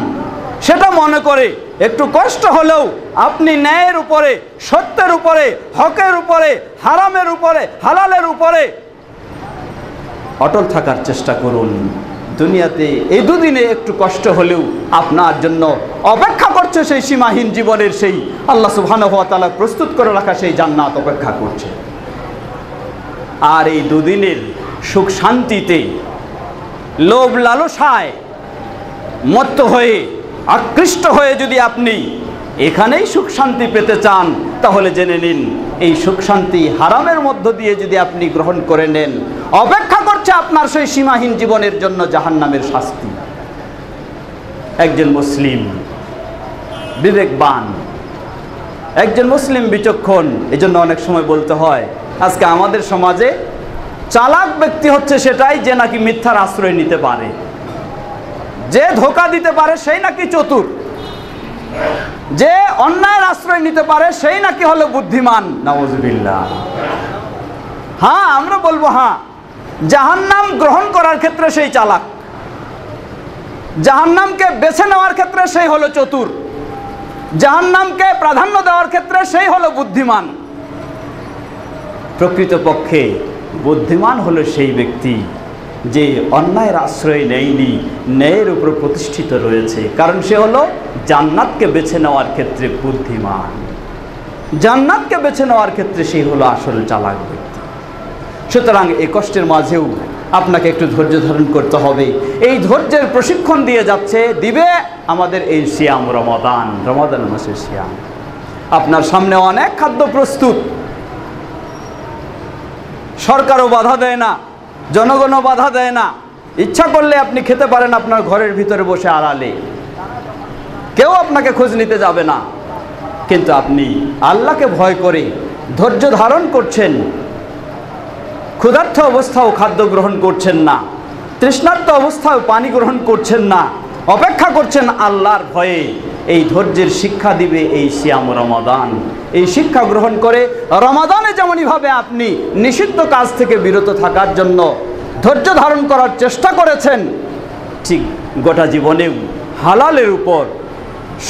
সেটা মনে করে একটু কষ্ট হলেও আপনি ন্যায়ের উপরে, সত্যের উপরে, হকের উপরে, হারামের উপরে, হালালের উপরে অটল থাকার চেষ্টা করুন। দুনিয়াতে এই দুদিনে একটু কষ্ট হলেও আপনার জন্য অপেক্ষা করছে সেই সীমাহীন জীবনের, সেই আল্লাহ সুবহানাহু ওয়া তাআলা প্রস্তুত করে রাখা সেই জান্নাত অপেক্ষা করছে। আর এই দুদিনের সুখ শান্তিতে, লোভ লালসায় মত্ত হয়ে, আকৃষ্ট হয়ে যদি আপনি এখানেই সুখ শান্তি পেতে চান, তাহলে জেনে নিন, এই সুখ শান্তি হারামের মধ্য দিয়ে যদি আপনি গ্রহণ করে নেন, অপেক্ষা করছে আপনার সেই সীমাহীন জীবনের জন্য জাহান্নামের শাস্তি। একজন মুসলিম বিবেকবান, একজন মুসলিম বিচক্ষণ। এজন্য অনেক সময় বলতে হয়, আজকে আমাদের সমাজে চালাক ব্যক্তি হচ্ছে সেটাই যে নাকি মিথ্যার আশ্রয় নিতে পারে, যে ধোঁকা দিতে পারে সেই নাকি চতুর, যে অন্যায়ের আশ্রয় নিতে পারে সেই নাকি হলো বুদ্ধিমান। নাউযুবিল্লাহ। হ্যাঁ, আমরা বলবো, হ্যাঁ, জাহান্নাম গ্রহণ করার ক্ষেত্রে সেই চালাক, জাহান্নামকে বেছে নেওয়ার ক্ষেত্রে সেই হলো চতুর, জাহান্নামকে প্রাধান্য দেওয়ার ক্ষেত্রে সেই হলো বুদ্ধিমান। প্রকৃতপক্ষে বুদ্ধিমান হলো সেই ব্যক্তি যে অন্যায়ের আশ্রয় নেয়নি, ন্যায়ের উপর প্রতিষ্ঠিত রয়েছে, কারণ সে হলো জান্নাতকে বেছে নেওয়ার ক্ষেত্রে বুদ্ধিমান। জান্নাতকে বেছে নেওয়ার ক্ষেত্রে সেই হলো আসল চালাক ব্যক্তি। সুতরাং এই কষ্টের মাঝেও আপনাকে একটু ধৈর্য ধারণ করতে হবে। এই ধৈর্যের প্রশিক্ষণ দিবে আমাদের এই সিয়াম, রমাদান মাসের সিয়াম। আপনার সামনে অনেক খাদ্য প্রস্তুত, সরকারও বাধা দেয় না, জনগণও বাধা দেয় না। ইচ্ছা করলে আপনি খেতে পারেন আপনার ঘরের ভিতরে বসে আড়ালে, কেউ আপনাকে খোঁজ নিতে যাবে না। কিন্তু আপনি আল্লাহকে ভয় করে ধৈর্য ধারণ করছেন, ক্ষুধার্ত অবস্থাও খাদ্য গ্রহণ করছেন না, তৃষ্ণার্ত অবস্থাও পানি গ্রহণ করছেন না, অপেক্ষা করছেন আল্লাহর ভয়ে। এই ধৈর্যের শিক্ষা দিবে এই সিয়াম রমাদান। এই শিক্ষা গ্রহণ করে রমাদানে যেমনইভাবে আপনি নিষিদ্ধ কাজ থেকে বিরত থাকার জন্য ধৈর্য ধারণ করার চেষ্টা করেছেন, ঠিক গোটা জীবনেও হালালের উপর,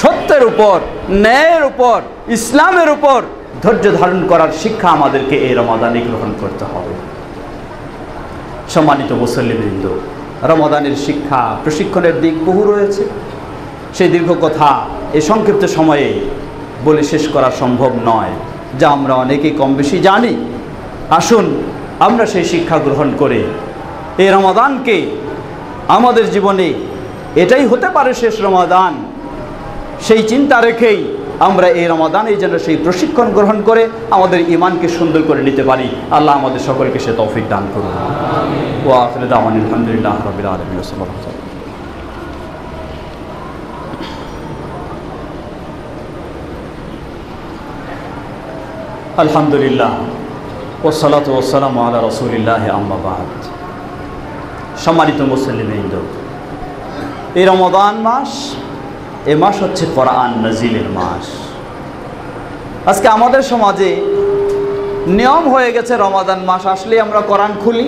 সত্যের উপর, ন্যায়ের উপর, ইসলামের উপর ধৈর্য ধারণ করার শিক্ষা আমাদেরকে এই রমাদানে গ্রহণ করতে হবে। সম্মানিত মুসল্লিবৃন্দ, রমাদানের শিক্ষা প্রশিক্ষণের দিক বহু রয়েছে। সেই দীর্ঘ কথা এই সংক্ষিপ্ত সময়ে বলে শেষ করা সম্ভব নয়, যা আমরা অনেকেই কম বেশি জানি। আসুন আমরা সেই শিক্ষা গ্রহণ করে এই রমাদানকে আমাদের জীবনে এটাই হতে পারে শেষ রমাদান, সেই চিন্তা রেখেই আমরা এই রমাদানে যেন সেই প্রশিক্ষণ গ্রহণ করে আমাদের ঈমানকে সুন্দর করে নিতে পারি। আল্লাহ আমাদের সকলকে সে তৌফিক দান করুন। ওয়া আখিরু দাওয়ানা আলহামদুলিল্লাহি রাব্বিল আলামিন। আলহামদুলিল্লাহ ওয়াসসালাতু ওয়াসসালামু আলা রাসূলিল্লাহি আম্মা বা'দ। সম্মানিত মুসলিমবৃন্দ, এই রমাদান মাস, এ মাস হচ্ছে কোরআন নাজিলের মাস। আজকে আমাদের সমাজে নিয়ম হয়ে গেছে রমাদান মাস আসলে আমরা কোরআন খুলি,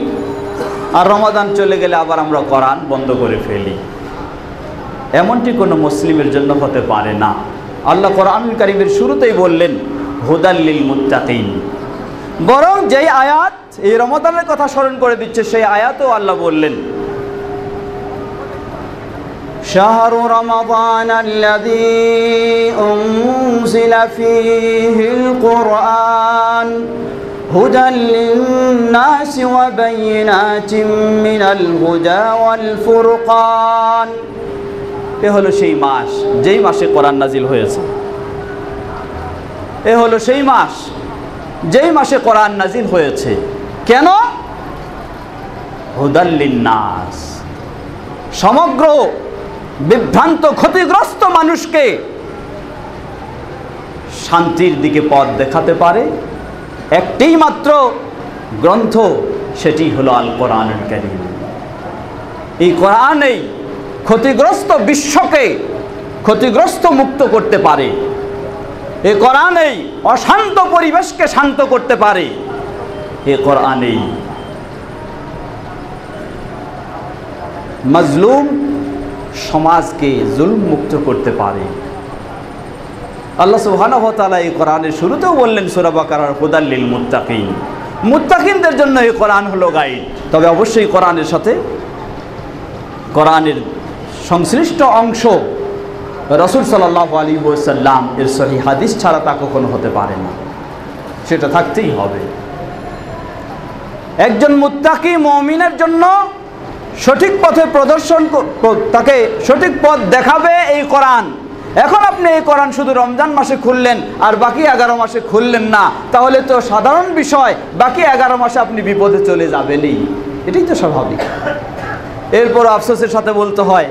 আর রমাদান চলে গেলে আবার আমরা কোরআন বন্ধ করে ফেলি। এমনটি কোনো মুসলিমের জন্য হতে পারে না। আল্লাহ কোরআনুল কারীমের শুরুতেই বললেন হুদাল লিল মুত্তাকিন। বরং যেই আয়াত এই রমাদানের কথা স্মরণ করে দিচ্ছে সেই আয়াতও আল্লাহ বললেন শাহরু রমাদান আল্লাযী উনজিলা ফীহিল কুরআন হুদাল লিন-নাসি ওয়া বায়িনাতিন মিনাল হুদা ওয়াল ফুরকান। এ হলো সেই মাস যেই মাসে কোরআন নাজিল হয়েছে। এ হলো সেই মাস যেই মাসে কোরআন নাজিল হয়েছে। কেন? হুদাল লিন-নাস, সমগ্র বিভ্রান্ত ক্ষতিগ্রস্ত মানুষকে শান্তির দিকে পথ দেখাতে পারে একটাই মাত্র গ্রন্থ, সেটি হলো আল কোরআনুল কারীম। এই কোরআনেই ক্ষতিগ্রস্ত বিশ্বকে ক্ষতিগ্রস্ত মুক্ত করতে পারে। এই কোরআনেই অশান্ত পরিবেশকে শান্ত করতে পারে। এই কোরআনেই মাজলুম সমাজকে জুলুম মুক্ত করতে পারে। আল্লাহ সুবহানাহু ওয়া তাআলা এই কোরআনের শুরুতেও বললেন সূরা বাকারার হুদাল লিল মুত্তাকিন। মুত্তাকিনদের জন্য এই কোরআন হলো গাইড। তবে অবশ্যই কোরআনের সাথে কোরআনের সংশ্লিষ্ট অংশ রাসূল সাল্লাল্লাহু আলাইহি ওয়াসাল্লাম এর সহিহ হাদিস ছাড়া তা কখনো হতে পারে না, সেটা থাকতেই হবে। একজন মুত্তাকি মুমিনের জন্য সঠিক পথে প্রদর্শন, তাকে সঠিক পথ দেখাবে এই কোরআন। এখন আপনি এই কোরআন শুধু রমজান মাসে খুললেন আর বাকি 11 মাসে খুললেন না, তাহলে তো সাধারণ বিষয়, বাকি 11 মাসে আপনি বিপদে চলে যাবেনই, এটাই তো স্বাভাবিক। এরপর আফসোসের সাথে বলতে হয়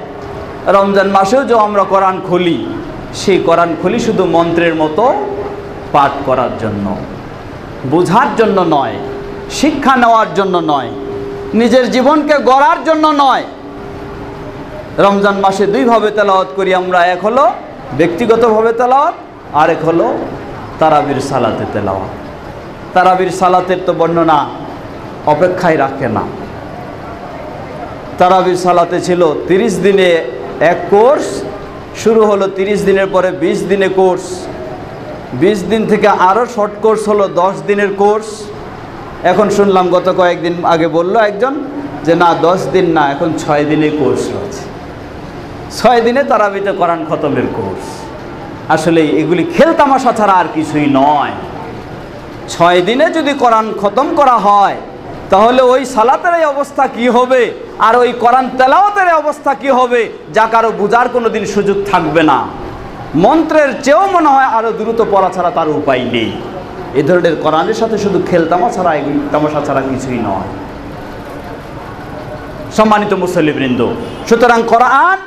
রমজান মাসেও যে আমরা কোরআন খুলি, সেই কোরআন খুলি শুধু মন্ত্রের মতো পাঠ করার জন্য, বোঝার জন্য নয়, শিক্ষা নেওয়ার জন্য নয়, নিজের জীবনকে গড়ার জন্য নয়। রমজান মাসে দুইভাবে তেলাওয়াত করি আমরা, এক হলো ব্যক্তিগতভাবে তেলাওয়াত, আর এক হলো তারাবির সালাতে তেলাওয়াত। তারাবির সালাতের তো বর্ণনা অপেক্ষায় রাখে না। তারাবির সালাতে ছিল 30 দিনে এক কোর্স, শুরু হলো 30 দিনের পরে 20 দিনে কোর্স, 20 দিন থেকে আরও শর্ট কোর্স হলো 10 দিনের কোর্স। এখন শুনলাম গত কয়েকদিন আগে বলল একজন যে না 10 দিন না, এখন 6 দিনে কোর্স রয়েছে। 6 দিনে তারাবিতে কোরআন খতমের কোর্স। আসলে এগুলি খেলতামাশা ছাড়া আর কিছুই নয়। 6 দিনে যদি কোরআন খতম করা হয় তাহলে ওই সালাতের এই অবস্থা কি হবে, আর ওই কোরআন তেলাওয়াতের অবস্থা কি হবে, যা কারো বোঝার কোনো দিন সুযোগ থাকবে না। মন্ত্রের চেয়েও মনে হয় আরও দ্রুত পড়া ছাড়া তার উপায় নেই। এ ধরনের কোরআনের সাথে শুধু তামাশা ছাড়া কিছুই নয়। সম্মানিত মুসল্লিবৃন্দ, সুতরাং কোরআন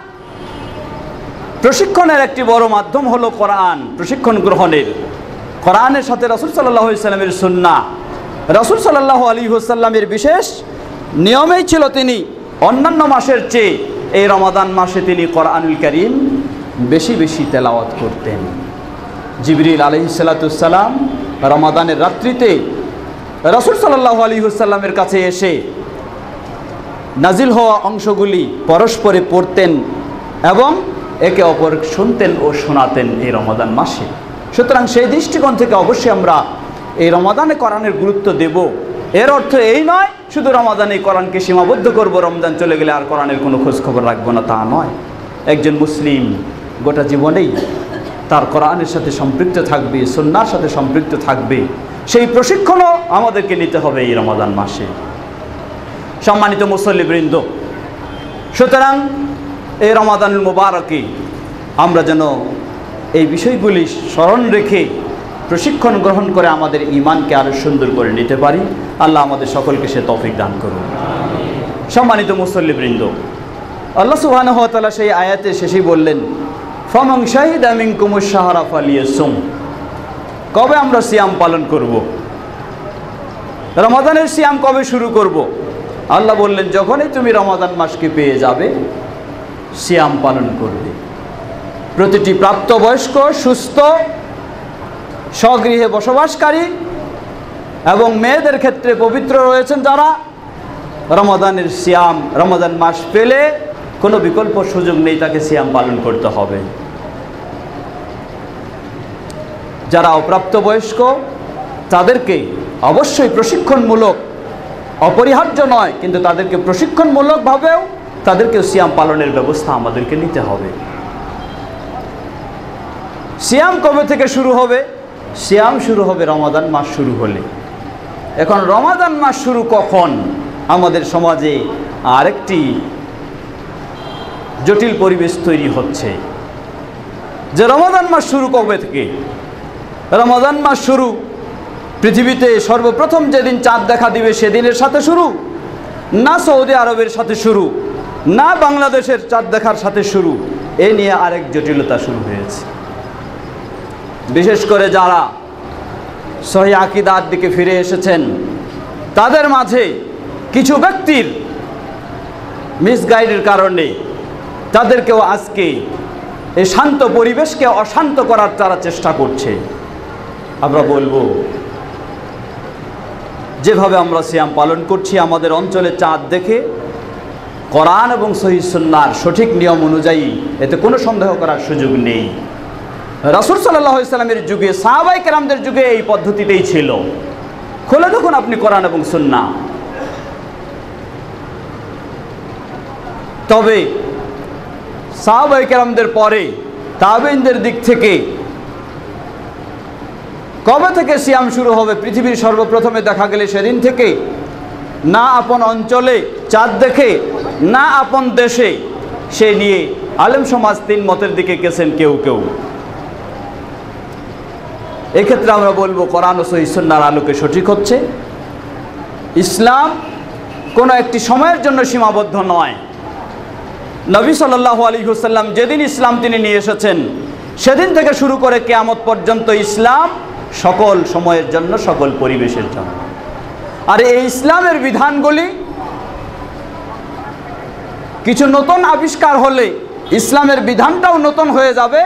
প্রশিক্ষণের একটি বড় মাধ্যম হলো কোরআন প্রশিক্ষণ গ্রহণের। কোরআনের সাথে রাসূল সাল্লাল্লাহু আলাইহি ওয়াসাল্লামের সুন্নাহ, রাসূল সাল্লাল্লাহু আলাইহি ওয়াসাল্লামের বিশেষ নিয়মেই ছিল তিনি অন্যান্য মাসের চেয়ে এই রমাদান মাসে তিনি কোরআনুল কারীম বেশি বেশি তেলাওয়াত করতেন। জিবরিল আলাইহিস সালাম রমাদানের রাত্রিতে রাসূল সাল্লাল্লাহু আলাইহি ওয়াসাল্লামের কাছে এসে নাজিল হওয়া অংশগুলি পরস্পরে পড়তেন এবং একে অপর শুনতেন ও শোনাতেন এই রমাদান মাসে। সুতরাং সেই দৃষ্টিকোণ থেকে অবশ্যই আমরা এই রমাদানে কোরআনের গুরুত্ব দেব। এর অর্থ এই নয় শুধু রমাদানে কোরআনকে সীমাবদ্ধ করব, রমজান চলে গেলে আর কোরআনের কোনো খোঁজ খবর রাখবো না, তা নয়। একজন মুসলিম গোটা জীবনেই তার কোরআনের সাথে সম্পৃক্ত থাকবে, সুন্নাহর সাথে সম্পৃক্ত থাকবে। সেই প্রশিক্ষণও আমাদেরকে নিতে হবে এই রমাদান মাসে। সম্মানিত মুসল্লিবৃন্দ, সুতরাং এই রমাদানুল মুবারকে আমরা যেন এই বিষয়গুলি স্মরণ রেখে প্রশিক্ষণ গ্রহণ করে আমাদের ঈমানকে আরও সুন্দর করে নিতে পারি। আল্লাহ আমাদের সকলকে সে তৌফিক দান করুন। সম্মানিত মুসল্লিবৃন্দ, আল্লাহ সুবহানাহু ওয়া তাআলা সেই আয়াতের শেষেই বললেন, ফামান শাহিদা মিনকুমুশ শাহরা ফালিয়াসুম। কবে আমরা সিয়াম পালন করব? রমাদানের সিয়াম কবে শুরু করব? আল্লাহ বললেন, যখনই তুমি রমাদান মাসকে পেয়ে যাবে সিয়াম পালন করবে। প্রতিটি প্রাপ্তবয়স্ক, সুস্থ, স্বগৃহে বসবাসকারী এবং মেয়েদের ক্ষেত্রে পবিত্র রয়েছেন যারা, রমাদানের সিয়াম, রমাদান মাস পেলে কোনো বিকল্প সুযোগ নেই, তাকে সিয়াম পালন করতে হবে। যারা অপ্রাপ্তবয়স্ক তাদেরকে অবশ্যই প্রশিক্ষণমূলক, অপরিহার্য নয় কিন্তু তাদেরকে প্রশিক্ষণমূলকভাবেও তাদেরকে সিয়াম পালনের ব্যবস্থা আমাদেরকে নিতে হবে। সিয়াম কবে থেকে শুরু হবে? সিয়াম শুরু হবে রমাদান মাস শুরু হলে। এখন রমাদান মাস শুরু কখন? আমাদের সমাজে আরেকটি জটিল পরিবেশ তৈরি হচ্ছে যে রমাদান মাস শুরু কবে থেকে? রমাদান মাস শুরু পৃথিবীতে সর্বপ্রথম যেদিন চাঁদ দেখা দিবে সেদিনের সাথে শুরু, না সৌদি আরবের সাথে শুরু, না বাংলাদেশের চাঁদ দেখার সাথে শুরু। এ নিয়ে আরেক জটিলতা শুরু হয়েছে। বিশেষ করে যারা সহিহ আকীদার দিকে ফিরে এসেছেন তাদের মাঝে কিছু ব্যক্তির মিসগাইডের কারণে তাদেরকেও আজকে এই শান্ত পরিবেশকে অশান্ত করার তারা চেষ্টা করছে। আমরা বলবো, যেভাবে আমরা সিয়াম পালন করছি আমাদের অঞ্চলে চাঁদ দেখে কোরআন এবং সহিহ সুন্নাহর সঠিক নিয়ম অনুযায়ী, এতে কোনো সন্দেহ করার সুযোগ নেই। রাসূল সাল্লাল্লাহু আলাইহি সাল্লামের যুগে, সাহাবায়ে কেরামদের যুগে এই পদ্ধতিতেই ছিল। খুলে দেখুন আপনি কোরআন এবং সুন্নাহ। তবে সাহাবায়ে কেরামদের পরে তাবেঈনদের দিক থেকে কবে থেকে সিয়াম শুরু হবে? পৃথিবীর সর্বপ্রথমে দেখা গেলে সেদিন থেকে না আপন অঞ্চলে চাঁদ দেখে, না আপন দেশে, সে নিয়ে আলেম সমাজ তিন মতের দিকে গেছেন কেউ কেউ। এক্ষেত্রে আমরা বলবো কোরআন ও সহিহ সুন্নাহর আলোকে সঠিক হচ্ছে। ইসলাম কোনো একটি সময়ের জন্য সীমাবদ্ধ নয়। নবী সাল্লাল্লাহু আলাইহি ওয়াসাল্লাম যেদিন ইসলাম তিনি নিয়ে এসেছেন সেদিন থেকে শুরু করে কিয়ামত পর্যন্ত ইসলাম সকল সময়ের জন্য, সকল পরিবেশের জন্য। আর এই ইসলামের বিধানগুলি কিছু নতুন আবিষ্কার হলে ইসলামের বিধানটাও নতুন হয়ে যাবে,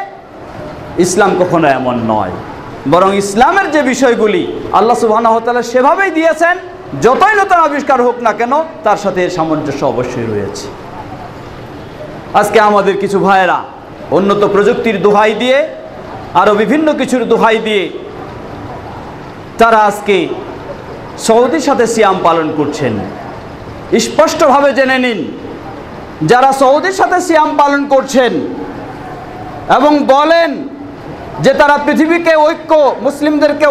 ইসলাম কখনো এমন নয়। বরং ইসলামের যে বিষয়গুলি আল্লাহ সুবহানাহু ওয়া তাআলা সেভাবেই দিয়েছেন, যতই নতুন আবিষ্কার হোক না কেন তার সাথে এর সামঞ্জস্য অবশ্যই রয়েছে। আজকে আমাদের কিছু ভাইয়েরা উন্নত প্রযুক্তির দোহাই দিয়ে, আরও বিভিন্ন কিছুর দোহাই দিয়ে তারা আজকে সৌদির সাথে সিয়াম পালন করছেন। স্পষ্টভাবে জেনে নিন, যারা সৌদির সাথে সিয়াম পালন করছেন এবং বলেন যে তারা পৃথিবীকে ঐক্য, মুসলিমদেরকে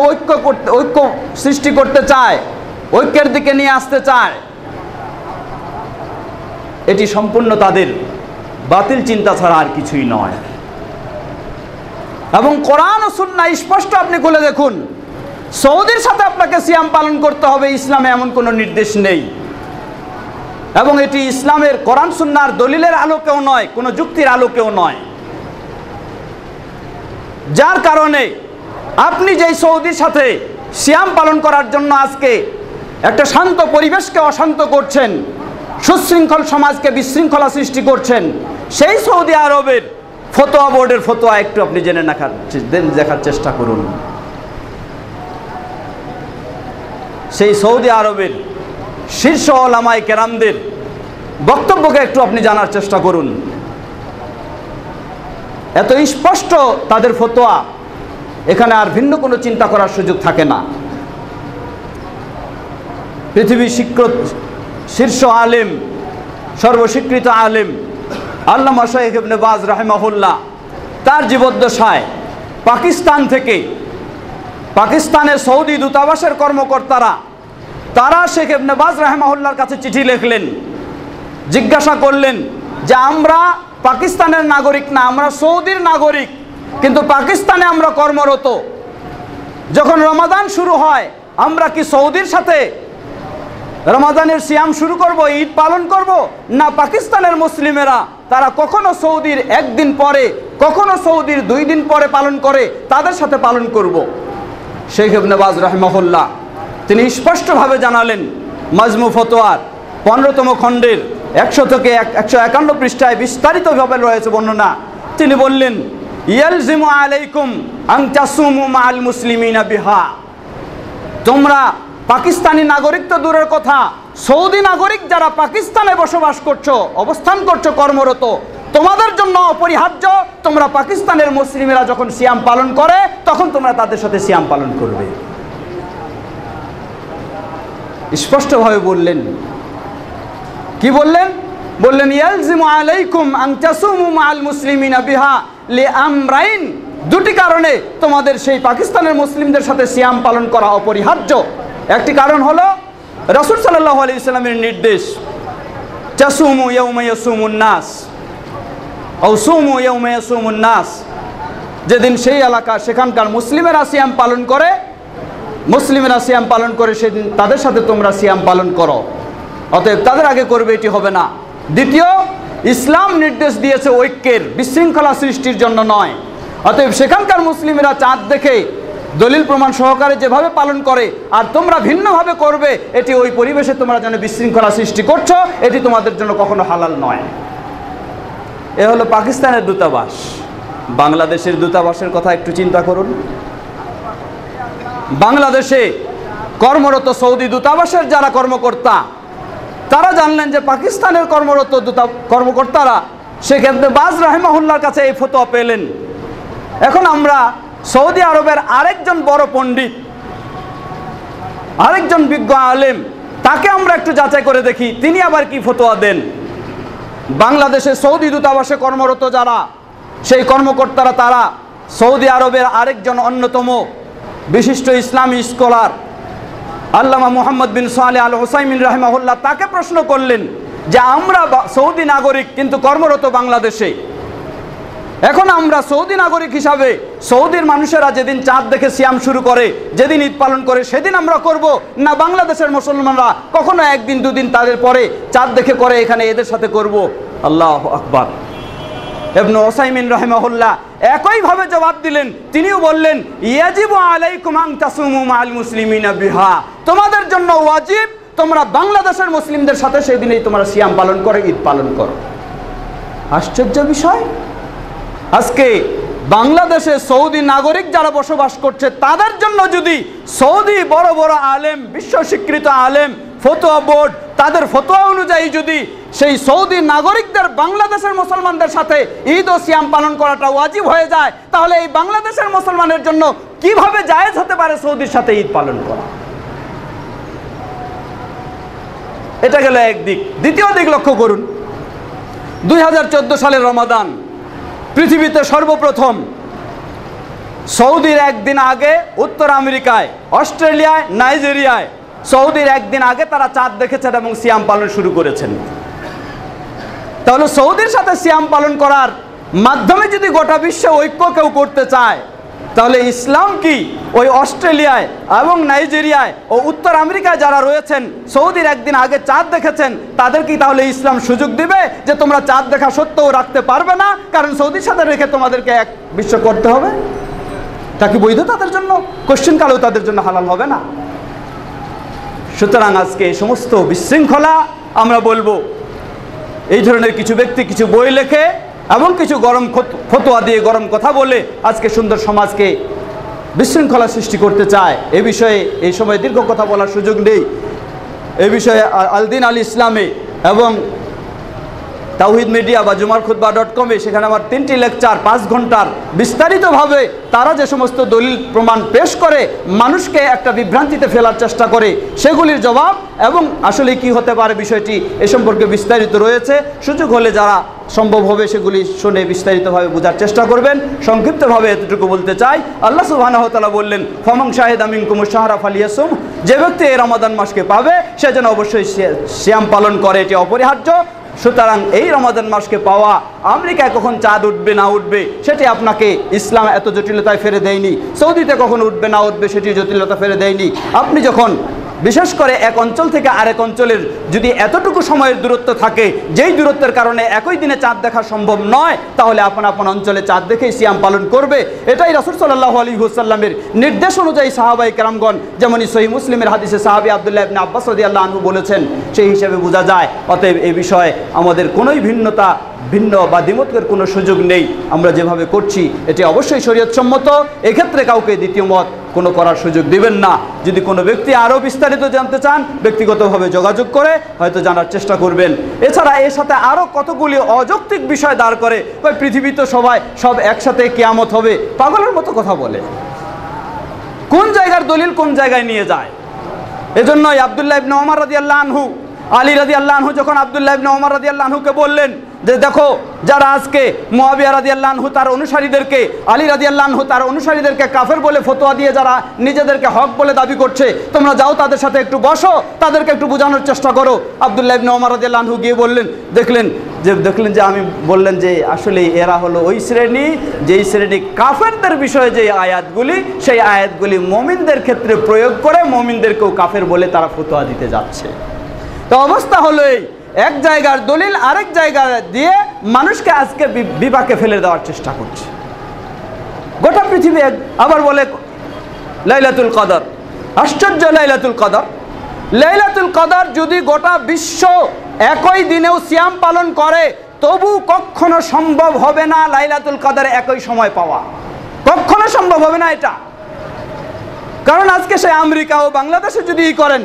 ঐক্য সৃষ্টি করতে চায়, ঐক্যের দিকে নিয়ে আসতে চায়, এটি সম্পূর্ণ তাদের বাতিল চিন্তা ছাড়া আর কিছুই নয়। এবং কোরআন ও সুন্নাহ স্পষ্ট আপনি খুলে দেখুন, সৌদির সাথে আপনাকে সিয়াম পালন করতে হবে, ইসলামে এমন কোনো নির্দেশ নেই। এবং এটি ইসলামের কোরআন সুন্নাহর দলিলের আলোকেও নয়, কোনো যুক্তির আলোকেও নয়। যার কারণে আপনি যেই সৌদির সাথে সিয়াম পালন করার জন্য আজকে একটা শান্ত পরিবেশকে অশান্ত করছেন, সুশৃঙ্খল সমাজকে বিশৃঙ্খলা সৃষ্টি করছেন, সেই সৌদি আরবের ফতোয়া বোর্ডের ফতোয়া একটু আপনি জেনে দেখার চেষ্টা করুন। সেই সৌদি আরবের শীর্ষ ওলামায়ে কেরামদের বক্তব্যকে একটু আপনি জানার চেষ্টা করুন। এত স্পষ্ট তাদের ফতোয়া, এখানে আর ভিন্ন কোনো চিন্তা করার সুযোগ থাকে না। পৃথিবীর শীর্ষ আলেম, সর্বস্বীকৃত আলেম আল্লামা শাইখ ইবনে বাজ রাহিমাহুল্লাহ তার জীবদ্দশায় পাকিস্তান থেকে, পাকিস্তানের সৌদি দূতাবাসের কর্মকর্তারা তারা শেখ ইবনে বাজ রাহিমাহুল্লাহর কাছে চিঠি লিখলেন, জিজ্ঞাসা করলেন যে আমরা পাকিস্তানের নাগরিক না, আমরা সৌদির নাগরিক, কিন্তু পাকিস্তানে আমরা কর্মরত। যখন রমাদান শুরু হয়, আমরা কি সৌদির সাথে রমাদানের সিয়াম শুরু করব, ঈদ পালন করব? না, পাকিস্তানের মুসলিমেরা তারা কখনো সৌদির একদিন পরে, কখনো সৌদির 2 দিন পরে পালন করে, তাদের সাথে পালন করব। শেখ ইবনে বাজ রাহিমাহুল্লাহ তিনি স্পষ্টভাবে জানালেন, মাজমু ফতোয়ার 15তম খণ্ডের 100 থেকে 151 পৃষ্ঠায় বিস্তারিতভাবে রয়েছে বর্ণনা। তিনি বললেন, ইয়ালজিমু আলাইকুম আন তাসুমু মাআল মুসলিমিনা বিহা, তোমরা পাকিস্তানি নাগরিক তো দূরের কথা, সৌদি নাগরিক যারা পাকিস্তানে বসবাস করছো, অবস্থান করছো, কর্মরত, তোমাদের জন্য অপরিহার্য তোমরা পাকিস্তানের মুসলিমেরা যখন সিয়াম পালন করে তখন তোমরা তাদের সাথে সিয়াম পালন করবে। স্পষ্টভাবে বললেন। কি বললেন? বললেন ইয়ালজিমু আলাইকুম আন তাসুমু মাআল মুসলিমিনা বিহা লিআমরাইন, 2টি কারণে তোমাদের সেই পাকিস্তানের মুসলিমদের সাথে সিয়াম পালন করা অপরিহার্য। একটি কারণ হলো রাসূল সাল্লাল্লাহু আলাইহি ওয়াসাল্লামের নির্দেশ, তাসুমু ইয়াউমা ইয়াসুমুন নাস আও সুমু ইয়াউমা ইয়াসুমুন নাস, যেদিন সেই এলাকা সেখানকার মুসলিমেরা সিয়াম পালন করে, সেদিন তাদের সাথে তোমরা সিয়াম পালন করো। অতএব তাদের আগে করবে এটি হবে না। দ্বিতীয়, ইসলাম নির্দেশ দিয়েছে ঐক্যের, বিশৃঙ্খলা সৃষ্টির জন্য নয়। অতএব সেখানকার মুসলিমেরা চাঁদ দেখে দলিল প্রমাণ সহকারে যেভাবে পালন করে আর তোমরা ভিন্নভাবে করবে, এটি ওই পরিবেশে তোমরা যেন বিশৃঙ্খলা সৃষ্টি করছো, এটি তোমাদের জন্য কখনো হালাল নয়। এ হলো পাকিস্তানের দূতাবাস। বাংলাদেশের দূতাবাসের কথা একটু চিন্তা করুন। বাংলাদেশে কর্মরত সৌদি দূতাবাসের যারা কর্মকর্তা, তারা জানলেন যে পাকিস্তানের কর্মরত কর্মকর্তারা শেখ ইবনে বাজ রাহিমাহুল্লাহর কাছে এই ফতোয়া পেলেন। এখন আমরা সৌদি আরবের আরেকজন বড় পণ্ডিত, আরেকজন বিজ্ঞ আলেম, তাকে আমরা একটু যাচাই করে দেখি তিনি আবার কি ফতোয়া দেন। বাংলাদেশে সৌদি দূতাবাসে কর্মরত যারা সেই কর্মকর্তারা, তারা সৌদি আরবের আরেকজন অন্যতম বিশিষ্ট ইসলামী স্কলার আল্লামা মুহাম্মদ বিন সালেহ আল হুসাইমিন রাহিমাহুল্লাহ তাকে প্রশ্ন করলেন যে আমরা সৌদি নাগরিক কিন্তু কর্মরত বাংলাদেশে, এখন আমরা সৌদি নাগরিক হিসাবে সৌদির মানুষেরা যেদিন চাঁদ দেখে সিয়াম শুরু করে, যেদিন ঈদ পালন করে, সেদিন আমরা করব না বাংলাদেশের মুসলমানরা কখনো 1 দিন 2 দিন তাদের পরে চাঁদ দেখে করে এখানে এদের সাথে করব? আল্লাহু আকবার। ইবনে উসাইমিন রাহিমাহুল্লাহ একইভাবে জবাব দিলেন। তিনিও বললেন, ইয়াজিবু আলাইকুম আন তাসুমু মাআল মুসলিমিনা বিহা, তোমাদের জন্য ওয়াজিব তোমরা বাংলাদেশের মুসলিমদের সাথে সেদিনই তোমরা সিয়াম পালন করে ঈদ পালন করো। আশ্চর্য বিষয়, আজকে বাংলাদেশে সৌদি নাগরিক যারা বসবাস করছে তাদের জন্য যদি সৌদি বড় বড় আলেম, বিশ্ব স্বীকৃত আলেম, ফতোয়া বোর্ড, তাদের ফতোয়া অনুযায়ী যদি সেই সৌদি নাগরিকদের বাংলাদেশের মুসলমানদের সাথে ঈদ ও সিয়াম পালন করাটা ওয়াজিব হয়ে যায়, তাহলে এই বাংলাদেশের মুসলমানের জন্য কিভাবে জায়েজ হতে পারে সৌদির সাথে ঈদ পালন করা? এটা গেল একদিক। দ্বিতীয় দিক লক্ষ্য করুন, 2014 সালের রমাদান পৃথিবীতে সর্বপ্রথম সৌদির 1 দিন আগে উত্তর আমেরিকায়, অস্ট্রেলিয়ায়, নাইজেরিয়ায় সৌদির 1 দিন আগে তারা চাঁদ দেখেছেন এবং সিয়াম পালন শুরু করেছেন। তাহলে সৌদির সাথে সিয়াম পালন করার মাধ্যমে যদি গোটা বিশ্বে ঐক্য কেউ করতে চায়, তাহলে ইসলাম কি ওই অস্ট্রেলিয়ায় এবং নাইজেরিয়ায় ও উত্তর আমেরিকায় যারা রয়েছেন সৌদির 1 দিন আগে চাঁদ দেখেছেন, তাদের কি তাহলে ইসলাম সুযোগ দিবে যে তোমরা চাঁদ দেখা সত্ত্বেও রাখতে পারবে না, কারণ সৌদির সাথে রেখে তোমাদেরকে এক বিশ্ব করতে হবে? তা কি বৈধ তাদের জন্য? কোশ্চেন কালেও তাদের জন্য হালাল হবে না। সুতরাং আজকে এই সমস্ত বিশৃঙ্খলা, আমরা বলবো এই ধরনের কিছু ব্যক্তি কিছু বই লেখে এবং কিছু গরম ফতোয়া দিয়ে গরম কথা বলে আজকে সুন্দর সমাজকে বিশৃঙ্খলা সৃষ্টি করতে চায়। এ বিষয়ে এই সময় দীর্ঘ কথা বলার সুযোগ নেই। এ বিষয়ে আলদিন আল ইসলামে এবং তাওহিদ মিডিয়া বা jumarkhutbah.com সেখানে আমার 3টি লেকচার 5 ঘন্টার বিস্তারিতভাবে তারা যে সমস্ত দলিল প্রমাণ পেশ করে মানুষকে একটা বিভ্রান্তিতে ফেলার চেষ্টা করে, সেগুলির জবাব এবং আসলে কি হতে পারে বিষয়টি এ সম্পর্কে বিস্তারিত রয়েছে। সুযোগ হলে যারা সম্ভব হবে সেগুলি শুনে বিস্তারিতভাবে বোঝার চেষ্টা করবেন। সংক্ষিপ্তভাবে এতটুকু বলতে চাই, আল্লাহ সুবহানাহু ওয়া তাআলা বললেন, ফামান শাহিদা মিনকুমুশ শাহরা ফালিয়াসুম, যে ব্যক্তি এই রমাদান মাসকে পাবে সে যেন অবশ্যই সিয়াম পালন করে, এটি অপরিহার্য। সুতরাং এই রমাদান মাসকে পাওয়া, আমেরিকায় কখন চাঁদ উঠবে না উঠবে সেটি আপনাকে ইসলাম এত জটিলতায় ফেলে দেয়নি, সৌদিতে কখন উঠবে না উঠবে সেটি জটিলতা ফেলে দেয়নি। আপনি যখন বিশেষ করে এক অঞ্চল থেকে আরেক অঞ্চলের যদি এতটুকু সময়ের দূরত্ব থাকে, যেই দূরত্বের কারণে একই দিনে চাঁদ দেখা সম্ভব নয়, তাহলে আপন আপন অঞ্চলে চাঁদ দেখেই সিয়াম পালন করবে। এটাই রাসূল সাল্লাল্লাহু আলাইহি ওয়াসাল্লামের নির্দেশ অনুযায়ী সাহাবায়ে কেরামগণ, যেমন সহিহ মুসলিমের হাদিসে সাহাবী আব্দুল্লাহ ইবনে আব্বাস রাদিয়াল্লাহু আনহু বলেছেন, সেই হিসাবে বোঝা যায়। অতএব এই বিষয়ে আমাদের কোনোই ভিন্ন বা দ্বিমতের কোনো সুযোগ নেই। আমরা যেভাবে করছি এটি অবশ্যই শরীয়তসম্মত, এক্ষেত্রে কাউকে দ্বিতীয় মত কোনো করার সুযোগ দিবেন না। যদি কোনো ব্যক্তি আরও বিস্তারিত জানতে চান, ব্যক্তিগতভাবে যোগাযোগ করে হয়তো জানার চেষ্টা করবেন। এছাড়া এর সাথে আরও কতগুলি অযৌক্তিক বিষয় দাঁড় করে, পৃথিবীতে সব একসাথে কিয়ামত হবে, পাগলের মতো কথা বলে। কোন জায়গার দলিল কোন জায়গায় নিয়ে যায়। এজন্যই আব্দুল্লাহ ইবনে ওমর রাদিয়াল্লাহু আনহু, আলী রাদিয়াল্লাহু আনহু যখন আব্দুল্লাহ ইবনে ওমর রাদিয়াল্লাহু আনহুকে বললেন যে দেখো, যারা আজকে মুআবিয়া রাদিয়াল্লাহু আনহু তার অনুসারীদেরকে, আলী রাদিয়াল্লাহু আনহু তার অনুসারীদেরকে কাফের বলে ফতোয়া দিয়ে যারা নিজেদেরকে হক বলে দাবি করছে, তোমরা যাও তাদের সাথে একটু বসো, তাদেরকে একটু বোঝানোর চেষ্টা করো। আব্দুল্লাহ ইবনে ওমর রাদিয়াল্লাহু আনহু গিয়ে দেখলেন যে আমি বললেন যে আসলে এরা হলো ওই শ্রেণী, যেই শ্রেণী কাফেরদের বিষয়ে যে আয়াতগুলি, সেই আয়াতগুলি মুমিনদের ক্ষেত্রে প্রয়োগ করে মুমিনদেরকেও কাফের বলে তারা ফতোয়া দিতে যাচ্ছে। তো অবস্থা হলো এই, এক জায়গার দলিল আরেক জায়গা দিয়ে মানুষকে আজকে বিপাকে ফেলে দেওয়ার চেষ্টা করছে। গোটা পৃথিবী আবার বলে লাইলাতুল কদর, আশ্চর্য লাইলাতুল কদর। লাইলাতুল কদর যদি গোটা বিশ্ব একই দিনেও সিয়াম পালন করে, তবু কখনো সম্ভব হবে না লাইলাতুল কদর একই সময় পাওয়া, কখনো সম্ভব হবে না এটা। কারণ আজকে সে আমেরিকা ও বাংলাদেশে যদি করেন,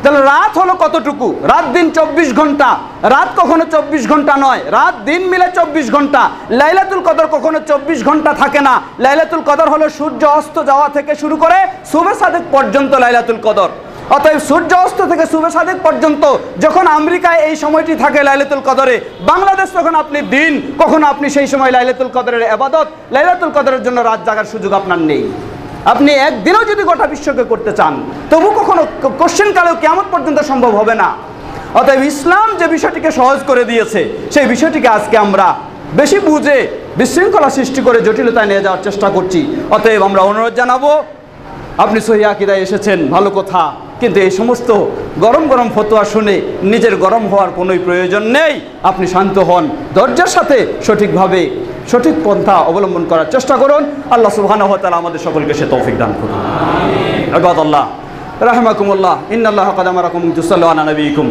তাহলে রাত হলো কতটুকু? রাত দিন 24 ঘন্টা, রাত কখনো 24 ঘন্টা নয়, রাত দিন মিলে 24 ঘন্টা। লাইলাতুল কদর কখনো 24 ঘন্টা থাকে না। লাইলাতুল কদর হলো সূর্য অস্ত যাওয়া থেকে শুরু করে শুভে সাদেক পর্যন্ত লাইলাতুল কদর। অতএব সূর্য অস্ত থেকে শুভে সাদেক পর্যন্ত যখন আমেরিকায় এই সময়টি থাকে লাইলাতুল কদরে, বাংলাদেশ তখন আপনি দিন, কখনো আপনি সেই সময় লাইলাতুল কদরের ইবাদত, লাইলাতুল কদরের জন্য রাত জাগার সুযোগ আপনার নেই। আপনি একদিনও যদি গোটা বিশ্বকে করতে চান, তবু কখনো কোশ্চেন কালেও কিয়ামত পর্যন্ত সম্ভব হবে না। অতএব ইসলাম যে বিষয়টিকে সহজ করে দিয়েছে, সেই বিষয়টিকে আজকে আমরা বেশি বুঝে বিশৃঙ্খলা সৃষ্টি করে জটিলতায় নিয়ে যাওয়ার চেষ্টা করছি। অতএব আমরা অনুরোধ জানাবো, আপনি সহিহ আকীদায় এসেছেন, ভালো কথা, কিন্তু এই সমস্ত গরম গরম ফতোয়া শুনে নিজের গরম হওয়ার কোনোই প্রয়োজন নেই। আপনি শান্ত হন, ধৈর্যের সাথে সঠিকভাবে সঠিক পন্থা অবলম্বন করার চেষ্টা করুন। আল্লাহ সুবহানাহু ওয়া তাআলা আমাদের সকলকে সে তৌফিক দান করুন। ইবাদাল্লাহ রাহমাকুমুল্লাহ, ইন্নাল্লাহা ক্বাদ আমারাকুম তুসাল্লু আলা নবিয়িকুম।